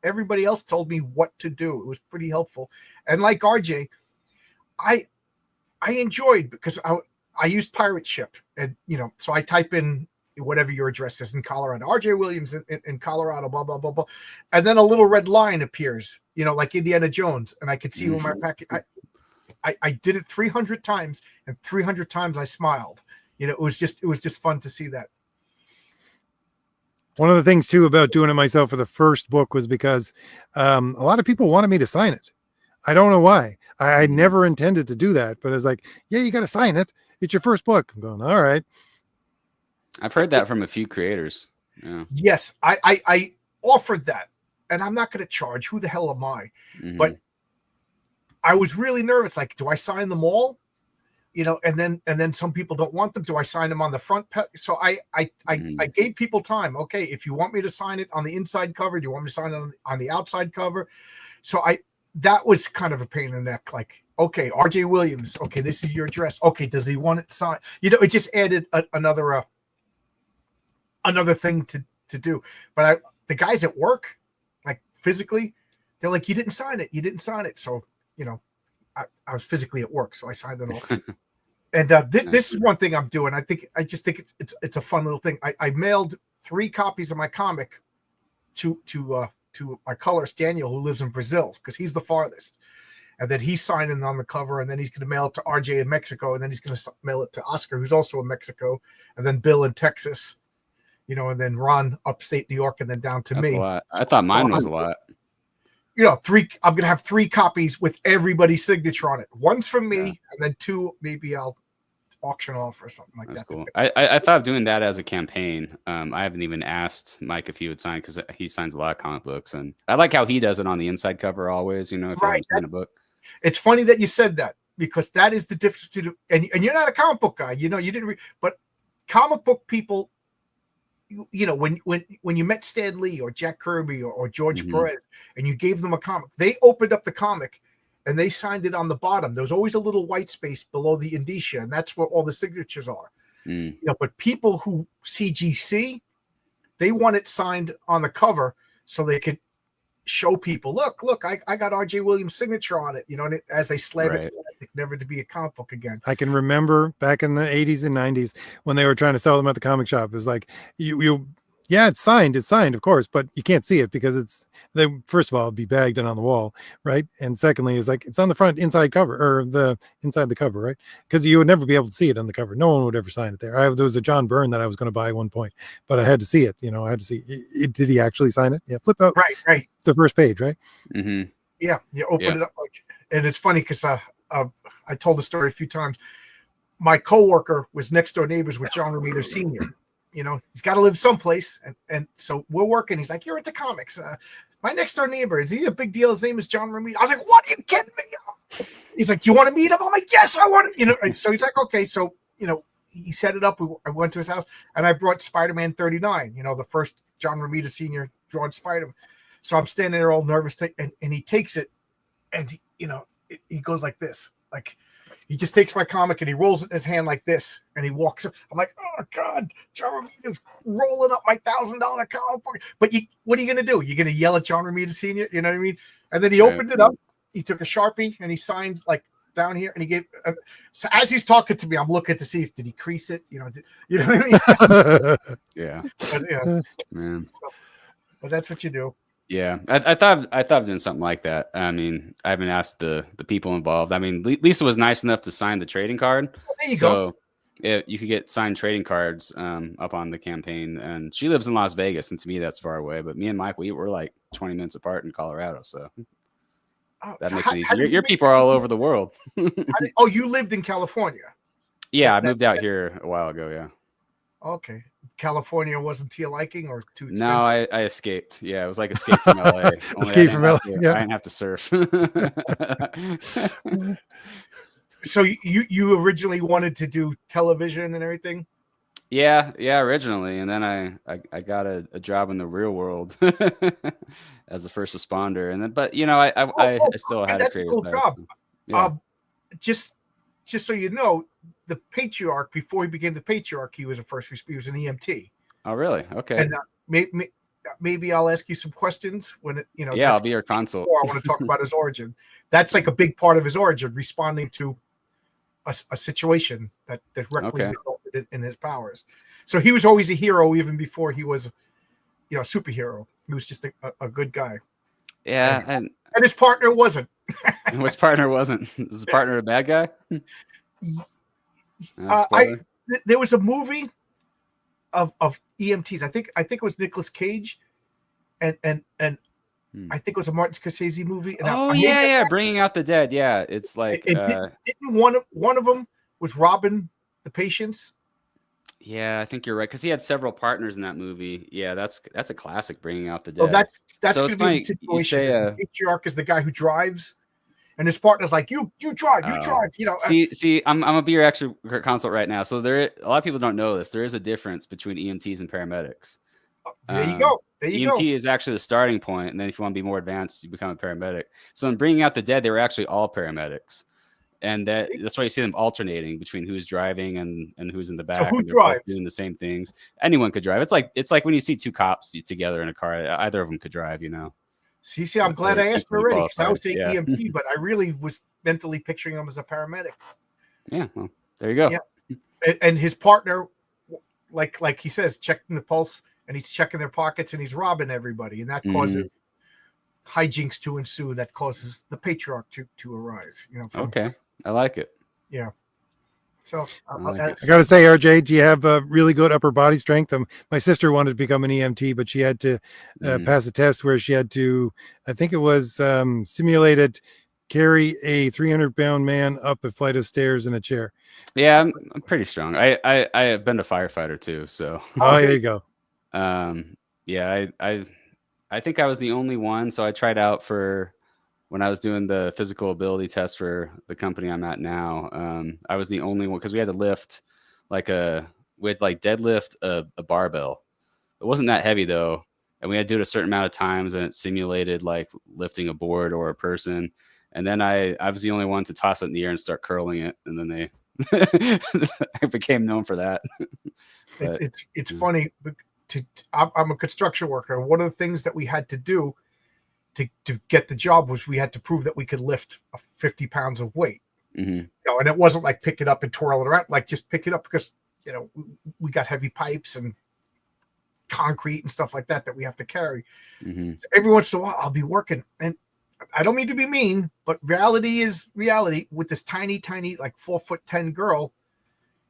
everybody else told me what to do. It was pretty helpful. And like RJ, I enjoyed because I used Pirate Ship, and so I type in whatever your address is in Colorado, RJ Williams in Colorado, blah blah blah blah, and then a little red line appears, like Indiana Jones, and I could see where my packet. I did it 300 times, and 300 times I smiled, it was just fun to see that. One of the things too about doing it myself for the first book was because a lot of people wanted me to sign it. I don't know why. I never intended to do that, but it's like, yeah, you got to sign it. It's your first book. I'm going, all right. I've heard that from a few creators. Yeah. Yes, I offered that, and I'm not going to charge. Who the hell am I? Mhm. But I was really nervous. Like, do I sign them all? And then some people don't want them. Do I sign them on the front? So I gave people time. Okay, if you want me to sign it on the inside cover, do you want me to sign it on the outside cover? So that was kind of a pain in the neck. Like, okay, R.J. Williams. Okay, this is your address. Okay, does he want it signed? It just added another thing to do. But the guys at work, like physically, they're like, you didn't sign it. You didn't sign it. So I was physically at work, so I signed it all. And this is one thing I'm doing. I just think it's a fun little thing. I mailed 3 copies of my comic to my colorist Daniel, who lives in Brazil, because he's the farthest. And then he's signing on the cover, and then he's going to mail it to RJ in Mexico, and then he's going to mail it to Oscar, who's also in Mexico, and then Bill in Texas, and then Ron upstate New York, and then down to That's me. a lot. I thought mine was a lot. I'm going to have 3 copies with everybody's signature on it. One's from me, and then 2 maybe I'll auction off or something like That's that. cool. I thought of doing that as a campaign. I haven't even asked Mike if he would sign, because he signs a lot of comic books, and I like how he does it on the inside cover always. If you Right. sign a book. It's funny that you said that, because that is the difference and you're not a comic book guy. You didn't read, but comic book people. When you met Stan Lee or Jack Kirby or George Perez, and you gave them a comic, they opened up the comic and they signed it on the bottom. There's always a little white space below the indicia, and that's where all the signatures are. But people who CGC, they want it signed on the cover so they could show people, look, I got R.J. Williams' signature on it, and as they slab it, never to be a comic book again. I can remember back in the 80s and 90s when they were trying to sell them at the comic shop. It was like, it's signed, of course, but you can't see it because first of all, it'd be bagged and on the wall, right? And secondly, is like, it's on the front inside cover, or the inside the cover, right? Because you would never be able to see it on the cover. No one would ever sign it there. There was a John Byrne that I was going to buy at one point, but I had to see it. I had to see it. Did he actually sign it? Yeah, flip out right the first page, right? Yeah, you open it up, and it's funny because I told the story a few times. My coworker was next door neighbors with John Romita Sr. He's got to live someplace, and so we're working. He's like, "You're into comics." My next door neighbor, is he a big deal? His name is John Romita. I was like, "What? Are you kidding me?" He's like, "Do you want to meet him?" I'm like, "Yes, I want to." And so he's like, "Okay." So he set it up. I went to his house, and I brought Spider-Man 39. The first John Romita Sr. drawn Spider-Man. So I'm standing there all nervous, and he takes it, and he goes like this, like. He just takes my comic and he rolls it in his hand like this, and he walks up. I'm like, oh God, John Romita's rolling up my $1,000 comic book. But what are you gonna do? You're gonna yell at John Romita Sr. You know what I mean? And then he opened it up. He took a Sharpie and he signed like down here, and he gave. So as he's talking to me, I'm looking to see if did he crease it. You know what I mean? Yeah. But, Man. But that's what you do. Yeah, I thought of doing something like that. I mean, I haven't asked the people involved. I mean, Lisa was nice enough to sign the trading card. There you go. You could get signed trading cards up on the campaign, and she lives in Las Vegas, and to me that's far away. But me and Mike, we're like 20 minutes apart in Colorado, so that makes it easy. Your people are all over the world. You lived in California? Yeah, I moved out here a while ago. Yeah. Okay. California wasn't to your liking, or too expensive? No, I escaped. Yeah, it was like escape from LA. Escape from LA. Yeah, I didn't have to surf. So you originally wanted to do television and everything? Yeah, originally, and then I got a job in the real world as a first responder, and then I still had a cool job. Yeah. Just so you know, the Patriarch, before he became the Patriarch, he was an EMT. Oh, really? Okay. And maybe I'll ask you some questions when I'll be your consult. I want to talk about his origin. That's like a big part of his origin, responding to a situation that directly resulted in his powers. So he was always a hero, even before he was, a superhero. He was just a good guy. Yeah, and his partner wasn't. His partner wasn't. Is his partner a bad guy? there was a movie of EMTs. I think it was Nicolas Cage, and I think it was a Martin Scorsese movie. And Oh I yeah, Bringing Out the Dead. Yeah, it's like didn't one of them was robbing the patients? yeah, I think you're right because he had several partners in that movie. Yeah, that's a classic, Bringing Out the So Dead. that's So going it's to be the funny you situation. say, The patriarch is the guy who drives, and his partner's like, you drive, you Oh. drive. You know, See, I'm gonna be your expert consult right now. So a lot of people don't know this. There is a difference between EMTs and paramedics. there you go. There you EMT go. is actually the starting point, and then if you want to be more advanced, you become a paramedic. So in Bringing Out the Dead, they were actually all paramedics, and that's why you see them alternating between who's driving and who's in the back. So who and they're both drives? doing the same things? Anyone could drive. It's like when you see two cops together in a car. Either of them could drive. You know. See, I'm glad They're I asked equally already because I was saying qualified, yeah. EMT, but I really was mentally picturing him as a paramedic. Yeah. Well, there you go. Yeah. And his partner, like he says, checking the pulse, and he's checking their pockets, and he's robbing everybody, and that causes hijinks to ensue. That causes the patriarch to arise. You know. Okay, I like it. Yeah. So like it. I got to say, RJ, do you have really good upper body strength? My sister wanted to become an EMT, but she had to pass a test where she had to, I think it was simulated, carry a 300-pound man up a flight of stairs in a chair. Yeah, I'm pretty strong. I have been a firefighter too, so. Oh, there you go. Yeah, I think I was the only one. So I tried out for when I was doing the physical ability test for the company I'm at now. I was the only one because we had to lift deadlift a barbell. It wasn't that heavy though, and we had to do it a certain amount of times, and it simulated like lifting a board or a person. And then I was the only one to toss it in the air and start curling it, and then I became known for that. It's funny. I'm a construction worker. One of the things that we had to do to get the job was we had to prove that we could lift 50 pounds of weight. You know, and it wasn't like pick it up and twirl it around, like just pick it up because, you know, we got heavy pipes and concrete and stuff like that we have to carry. So every once in a while I'll be working, and I don't mean to be mean, but reality is reality with this tiny, like 4'10" girl.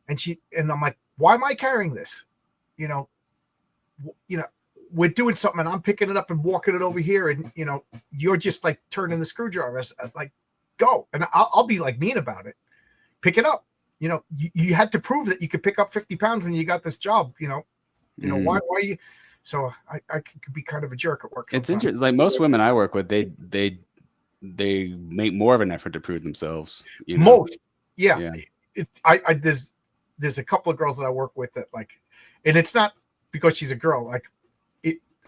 And I'm like, why am I carrying this? You know, we're doing something and I'm picking it up and walking it over here. And, you know, you're just like turning the screwdriver, like, go. And I'll be like mean about it. Pick it up. You know, you had to prove that you could pick up 50 pounds when you got this job, you know, why you, so I could be kind of a jerk at work sometimes. It's interesting. Like most women I work with, they make more of an effort to prove themselves. You know? Most. Yeah. There's a couple of girls that I work with that like, and it's not because she's a girl, like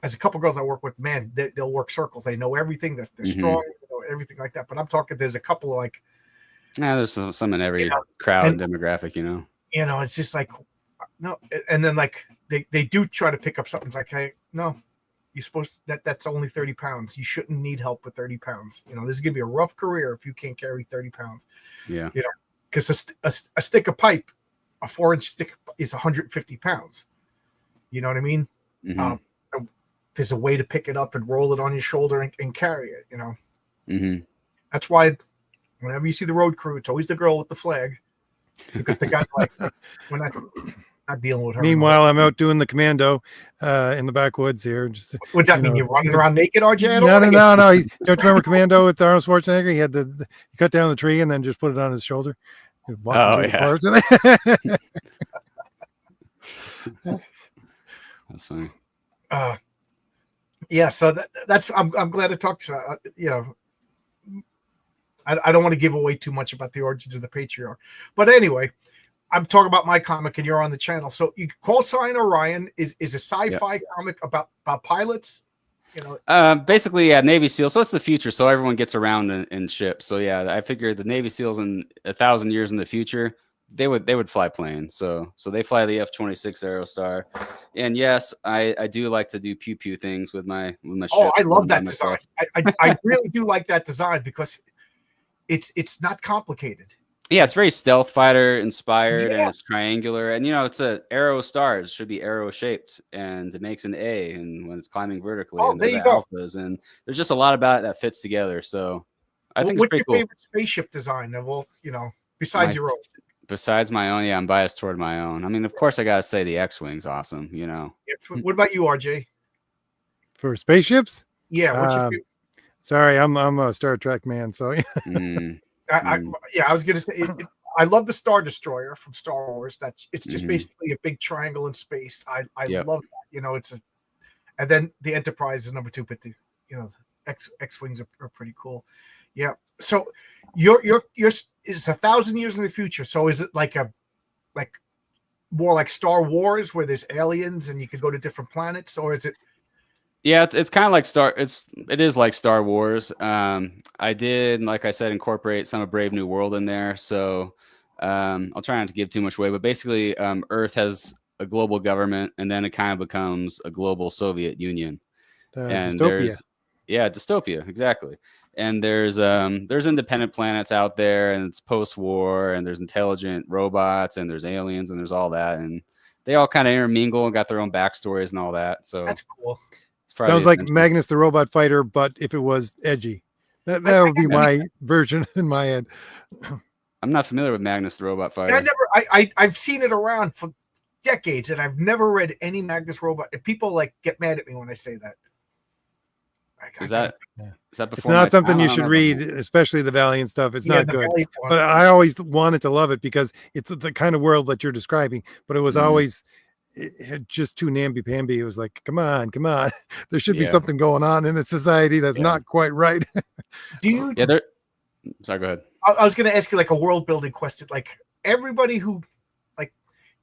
as a couple of girls I work with, man, they'll work circles. They know everything. They're strong, you know, everything like that. But I'm talking, there's a couple of like, yeah, there's some in every crowd and demographic, you know. You know, it's just like, no. And then like they do try to pick up something. It's like, hey, no, you're supposed that's only 30 pounds. You shouldn't need help with 30 pounds. You know, this is gonna be a rough career if you can't carry 30 pounds. Yeah. You know, because a stick of pipe, a 4-inch stick is 150 pounds. You know what I mean? There's a way to pick it up and roll it on your shoulder and carry it, you know. That's why whenever you see the road crew, it's always the girl with the flag, because the guy's like, we're not dealing with her. Meanwhile, I'm out doing the commando in the backwoods here. Just, what's that mean? You're running around naked, RJ? No. Don't you remember Commando with Arnold Schwarzenegger? He had he cut down the tree and then just put it on his shoulder. Oh yeah. That's funny. Yeah, so that's I'm glad to talk to you know. I don't want to give away too much about the origins of the patriarch, but anyway, I'm talking about my comic, and you're on the channel. So you Call Sign Orion is a sci-fi comic about pilots. You know, basically, yeah, Navy SEALs. So it's the future. So everyone gets around in ships. So yeah, I figured the Navy SEALs in 1,000 years in the future, they would fly planes. So they fly the F-26 Aerostar. And yes, I do like to do pew pew things with my Oh, ships. I love that design. I really do like that design because it's not complicated. Yeah, it's very stealth fighter inspired, and it's triangular, and you know, it's a arrow stars should be arrow shaped, and it makes an A, and when it's climbing vertically, and there the you go. alphas, and there's just a lot about it that fits together. So I think What's it's your pretty favorite spaceship design of all, you know, besides your own? besides my own, yeah, I'm biased toward my own. I mean, of course, I gotta say the X-wing's awesome. You know. Yeah. What about you, RJ? For spaceships. Yeah, what's your Um, favorite? Sorry, I'm a Star Trek man, so Mm, Yeah, I was gonna say I love the Star Destroyer from Star Wars. It's just Mhm. basically a big triangle in space. I Yep. love that. You know, and then the Enterprise is number two, but the X wings are pretty cool. Yeah. So you're it's 1,000 years in the future. So is it like more like Star Wars where there's aliens and you can go to different planets, or is it? Yeah, it's kind of like it is like Star Wars. I did, like I said, incorporate some of Brave New World in there. So I'll try not to give too much away, but basically, Earth has a global government, and then it kind of becomes a global Soviet Union. And dystopia. dystopia, exactly. And there's independent planets out there, and it's post-war, and there's intelligent robots, and there's aliens, and there's all that, and they all kind of intermingle and got their own backstories and all that. So That's cool. Sounds like Magnus the Robot Fighter, but if it was edgy, that would be my version in my head. I'm not familiar with Magnus the Robot Fighter. I've seen it around for decades, and I've never read any Magnus Robot. And people get mad at me when I say that. Is that before? It's not something you should read, especially the Valiant stuff. It's not good. But I always wanted to love it because it's the kind of world that you're describing. But it was always. It had just too namby-pamby. It was like, come on. There should be something going on in the society that's not quite right. Do you? Yeah, sorry, go ahead. I was going to ask you a world building question. Like everybody who,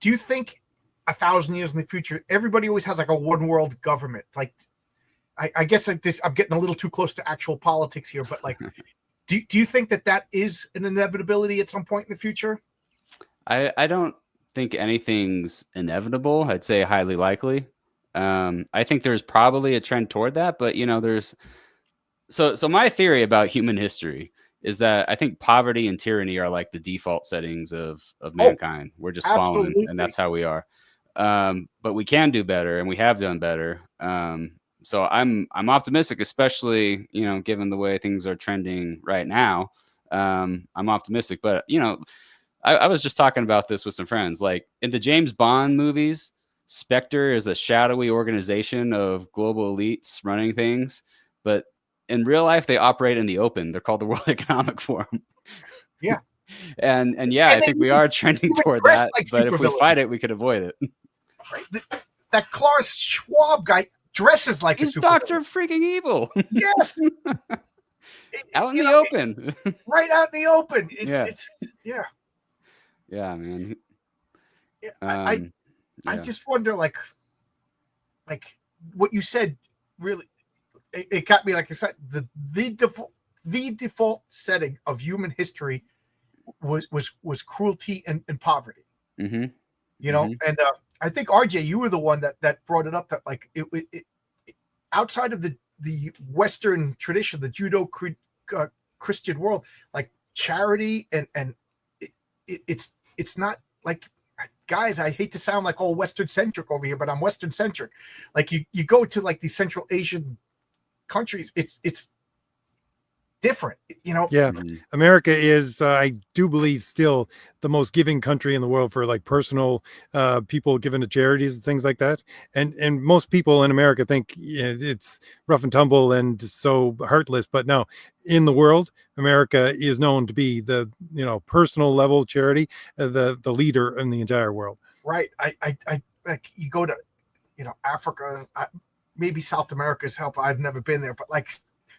do you think 1,000 years in the future, everybody always has a one world government? Like, I guess this, I'm getting a little too close to actual politics here, but do you think that is an inevitability at some point in the future? I don't think anything's inevitable. I'd say highly likely. I think there's probably a trend toward that, but there's so my theory about human history is that I think poverty and tyranny are like the default settings of mankind. We're just fallen, and that's how we are. But we can do better, and we have done better. So I'm optimistic, especially given the way things are trending right now. I'm optimistic, but I was just talking about this with some friends. Like in the James Bond movies, Spectre is a shadowy organization of global elites running things, but in real life, they operate in the open. They're called the World Economic Forum. Yeah. and I think we are trending toward that. But if we fight it, we could avoid it. Right. That Klaus Schwab guy dresses like he's a Dr. Freaking Evil. Yes. Out in the open. Right out in the open. Yeah, man. I just wonder, like what you said. Really, it got me. Like I said, the default setting of human history was cruelty and poverty. Mm-hmm. And I think RJ, you were the one that brought it up. That it outside of the Western tradition, the Judeo-Christian world, like charity and it's not like, guys, I hate to sound like all Western centric over here, but I'm Western centric. Like you go to these Central Asian countries, it's different, Yeah. Mm-hmm. America is, I do believe, still the most giving country in the world for personal people given to charities and things like that. And most people in America think it's rough and tumble and so heartless, but no, in the world, America is known to be the personal level charity, the leader in the entire world. Right. I like you go to Africa, maybe South America's help. I've never been there, but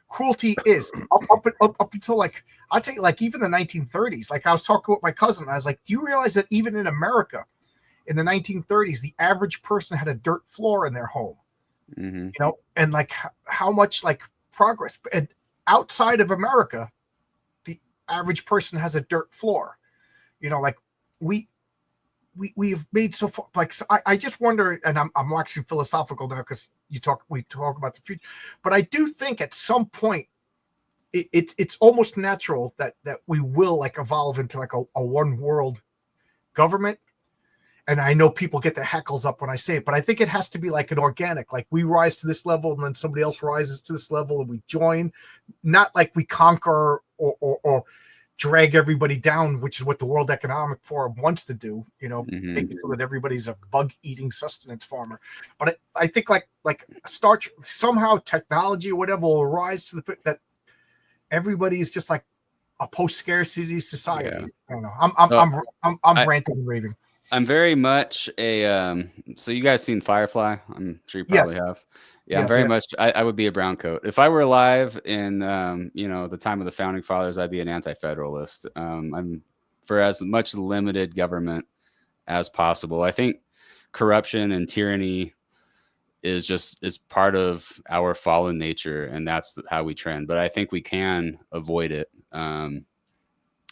cruelty is up until I'd say even the 1930s. I was talking with my cousin. I was like, do you realize that even in America in the 1930s, the average person had a dirt floor in their home? Mm-hmm. And how much progress. And outside of America, the average person has a dirt floor. We've made so far. I just wonder, and I'm waxing philosophical now because we talk about the future, but I do think at some point it's almost natural that we will evolve into a one world government. And I know people get their hackles up when I say it, but I think it has to be an organic, we rise to this level and then somebody else rises to this level and we join, not we conquer or drag everybody down, which is what the World Economic Forum wants to do, you know, Mhm. making sure that everybody's a bug-eating sustenance farmer. But I think like Star Trek, somehow technology or whatever will rise to the that everybody is just like a post-scarcity society. Yeah. I don't know. So, I'm I- ranting and raving. I'm very much a so you guys seen Firefly? I'm sure you Yeah. probably have. Yeah, I'm Yes. very Yeah. much I would be a brown coat. If I were alive in you know, the time of the founding fathers, I'd be an anti-federalist. I'm for as much limited government as possible. I think corruption and tyranny is part of our fallen nature, and that's how we trend. But I think we can avoid it.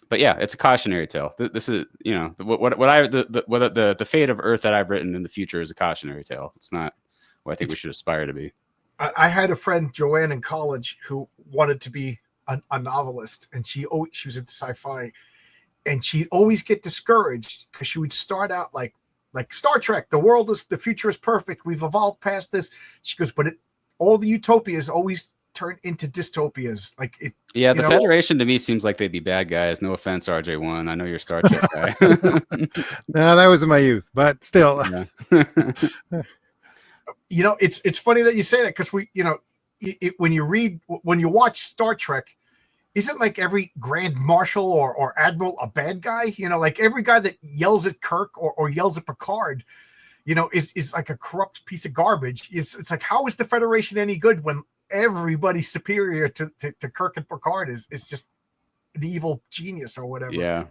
But yeah, it's a cautionary tale. This is, you know, the fate of Earth that I've written in the future is a cautionary tale. It's not what I think we should aspire to be. I had a friend, Joanne, in college who wanted to be a novelist, and she was into sci-fi, and she'd always get discouraged because she would start out like Star Trek. The future is perfect. We've evolved past this. She goes, but all the utopias always turn into dystopias. Like it. Yeah, the know, Federation to me seems like they'd be bad guys. No offense, RJ1. I know you're a Star Trek guy. No, that was in my youth, but still. Yeah. You know, it's funny that you say that because when you watch Star Trek, isn't like every Grand Marshal or Admiral a bad guy? You know, like every guy that yells at Kirk or yells at Picard, you know, is like a corrupt piece of garbage. It's like, how is the Federation any good when everybody superior to Kirk and Picard is just an evil genius or whatever? Yeah.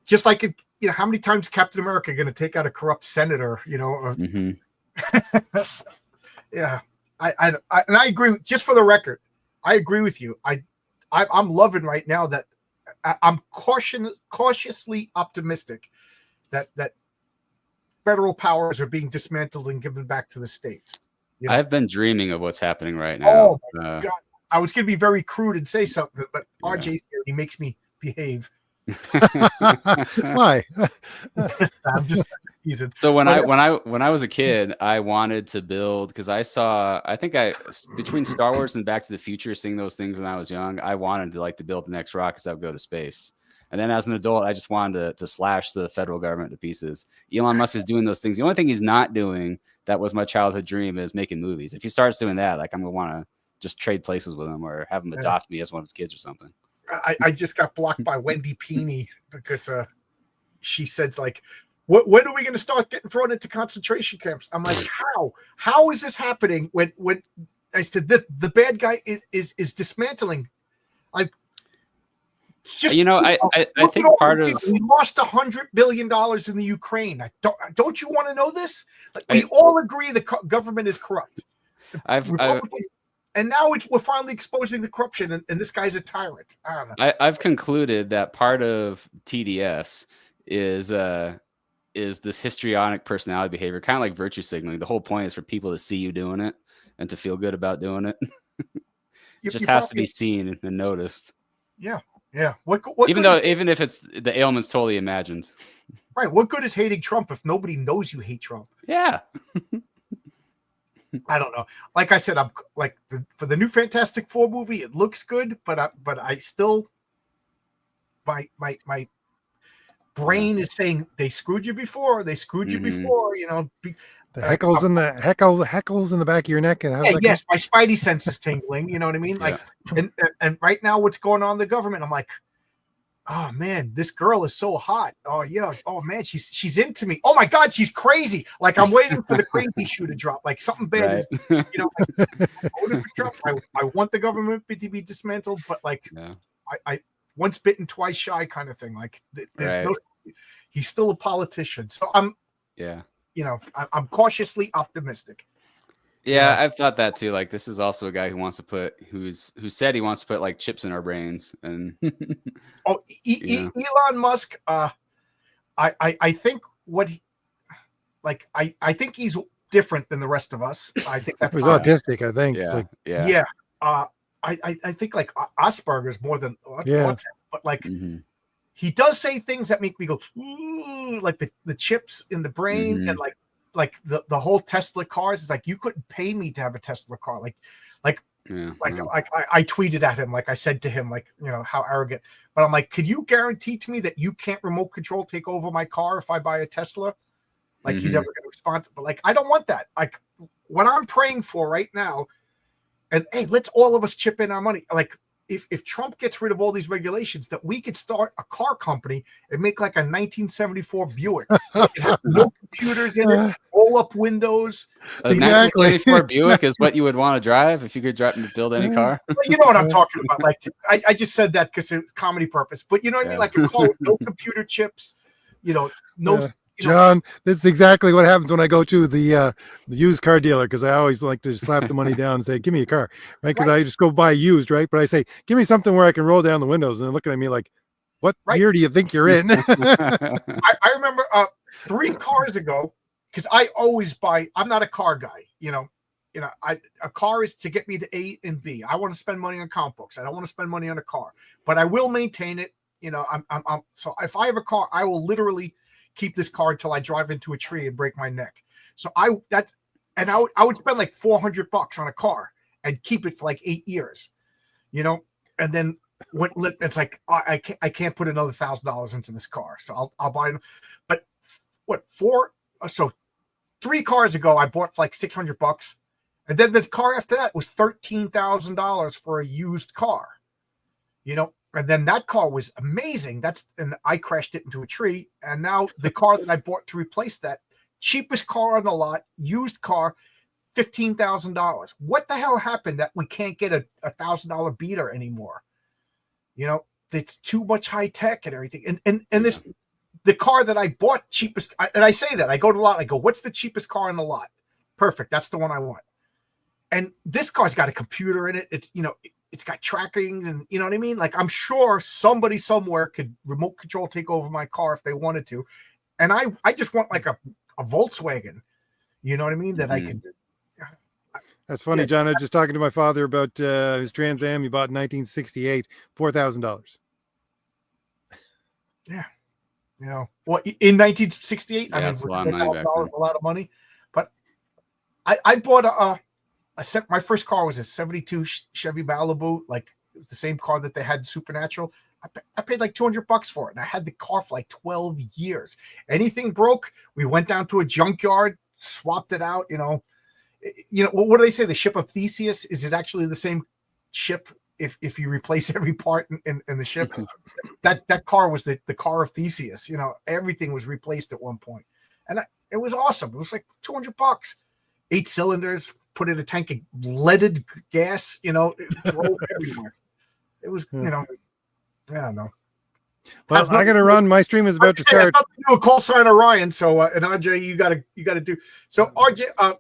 Just like it, you know, how many times Captain America going to take out a corrupt senator? You know. Mhm. Yeah, and I agree. Just for the record, I agree with you. I'm loving right now that I'm cautiously optimistic that federal powers are being dismantled and given back to the states. You know? I've been dreaming of what's happening right now. Oh my God. I was going to be very crude and say something, but Yeah. RJ's here. He makes me behave. Why? I'm just teasing. So when I was a kid, I wanted to build, because I think between Star Wars and Back to the Future, seeing those things when I was young, I wanted to build the next rocket that would go to space. And then as an adult, I just wanted to slash the federal government to pieces. Elon Musk is doing those things. The only thing he's not doing that was my childhood dream is making movies. If he starts doing that, like, I'm gonna want to just trade places with him or have him adopt me as one of his kids or something. I just got blocked by Wendy Peeney because she said, like, when are we going to start getting thrown into concentration camps? I'm like, how is this happening when I said the bad guy is dismantling? Like, just, you know, I think part of we lost $100 billion in the Ukraine. Don't you want to know this? Like, we all agree the government is corrupt. And now we're finally exposing the corruption, and this guy's a tyrant. I don't know. I've concluded that part of TDS is this histrionic personality behavior, kind of like virtue signaling. The whole point is for people to see you doing it and to feel good about doing it. It just has to be seen and noticed. Yeah, yeah. Even if it's the ailment's totally imagined. Right. What good is hating Trump if nobody knows you hate Trump? Yeah. I don't know. Like I said, I'm like for the new Fantastic Four movie, it looks good, but I still my brain is saying they screwed you before. They screwed you before. You know, the heckles in the back of your neck. Yes, my spidey sense is tingling. You know what I mean? Like, and right now, what's going on in the government? I'm like, oh man, this girl is so hot. Oh, you know, oh man, she's into me. Oh my God, she's crazy. Like, I'm waiting for the crazy shoe to drop. Like, something bad is, you know, like, I want the government to be dismantled, but like, I once bitten, twice shy kind of thing. Like, there's he's still a politician. So I'm cautiously optimistic. Yeah, I've thought that too. Like, this is also a guy who said he wants to put like chips in our brains. And Elon Musk. I think I think he's different than the rest of us. I think that's he's autistic. I think. Yeah. I think like Asperger's more than autism, but like he does say things that make me go, like the chips in the brain and like the whole Tesla cars. It's like, you couldn't pay me to have a Tesla car. Like Yeah. Like, well, I tweeted at him, like I said to him, like, how arrogant. But I'm like, could you guarantee to me that you can't remote control take over my car if I buy a Tesla? Like he's ever going to respond. But like, I don't want that. Like what I'm praying for right now, and hey, let's all of us chip in our money. Like if Trump gets rid of all these regulations, that we could start a car company and make like a 1974 Buick. It has no computers in it, roll up windows. a Exactly. 1974 Buick is what you would want to drive if you could build any car. But you know what I'm talking about. Like I just said that because it's comedy purpose. But you know what I mean? Yeah. Like a car with no computer chips, no. John, this is exactly what happens when I go to the used car dealer, because I always like to slap the money down and say, give me a car, right? Because I just go buy used, right? But I say, give me something where I can roll down the windows. And they're looking at me like, what year do you think you're in? I remember 3 cars ago, because I always buy, I'm not a car guy, a car is to get me to A and B. I want to spend money on comic books. I don't want to spend money on a car, but I will maintain it. So if I have a car, I will literally keep this car until I drive into a tree and break my neck. So I would spend like $400 on a car and keep it for like 8 years, and then when it's like I can't put another $1,000 into this car, so I'll buy it. But 3 cars ago I bought for like $600, and then the car after that was $13,000 for a used car, And then that car was amazing. And I crashed it into a tree. And now the car that I bought to replace that, cheapest car on the lot, used car, $15,000. What the hell happened that we can't get a $1,000 beater anymore? It's too much high tech and everything. And the car that I bought cheapest, and I say that I go to the lot, I go, what's the cheapest car on the lot? Perfect. That's the one I want. And this car's got a computer in it. It's got tracking, and you know what I mean? Like, I'm sure somebody somewhere could remote control take over my car if they wanted to. And I just want like a Volkswagen, you know what I mean? That I could. That's funny, John. I was just talking to my father about his Trans Am he bought in 1968, $4,000. Yeah. Well, in 1968, I mean, that's a lot of money back then. a lot of money. But I bought my first car was a 72 Chevy Malibu, like it was the same car that they had in Supernatural. I paid like $200 for it, and I had the car for like 12 years. Anything broke, we went down to a junkyard, swapped it out. What do they say? The ship of Theseus? Is it actually the same ship if you replace every part in the ship? that car was the car of Theseus. Everything was replaced at one point, and it was awesome. It was like $200, 8 cylinders. Put in a tank of leaded gas, it drove everywhere. It was, I don't know. Well, I got to run. My stream is about to start. It's nothing to do with call sign Orion. So, and RJ, you gotta do. So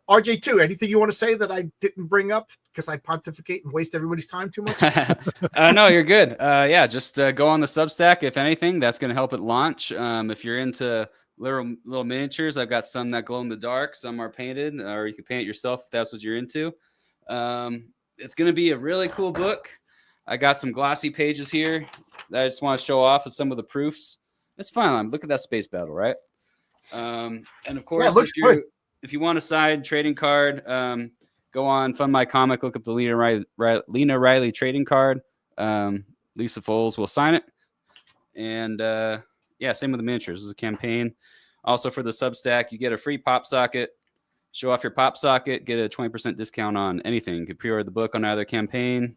RJ too, anything you want to say that I didn't bring up because I pontificate and waste everybody's time too much? No, you're good. Just go on the Substack. If anything, that's going to help it launch. If you're into little miniatures, I've got some that glow in the dark, some are painted, or you can paint it yourself if that's what you're into. It's going to be a really cool book. I got some glossy pages here that I just want to show off with some of the proofs. It's fun. Look at that space battle, right? And of course, if you want a side trading card, go on Fund My Comic, look up the Lena Riley trading card. Lisa Foles will sign it. And same with the miniatures. This is a campaign. Also for the Substack, you get a free pop socket. Show off your pop socket, get a 20% discount on anything. You can pre-order the book on either campaign.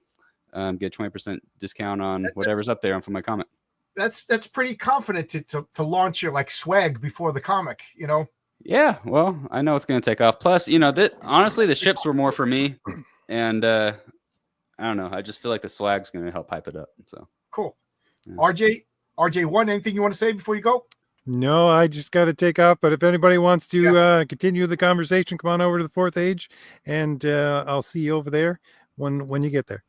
Get 20% discount on whatever's up there on Fund My Comic. That's pretty confident to launch your like swag before the comic, Yeah, well, I know it's going to take off. Plus, honestly, the ships were more for me, and I don't know. I just feel like the swag's going to help hype it up. So cool. Yeah. RJ1, anything you want to say before you go? No, I just got to take off. But if anybody wants to continue the conversation, come on over to the Fourth Age, and I'll see you over there when you get there.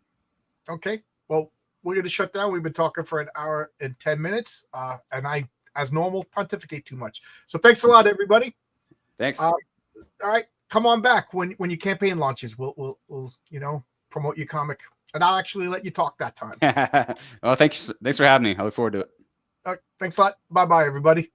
Okay. Well, we're going to shut down. We've been talking for 1 hour and 10 minutes, and I, as normal, pontificate too much. So thanks a lot, everybody. Thanks. All right, come on back when your campaign launches. We'll promote your comic, and I'll actually let you talk that time. Well, thanks for having me. I look forward to it. All right, thanks a lot. Bye, everybody.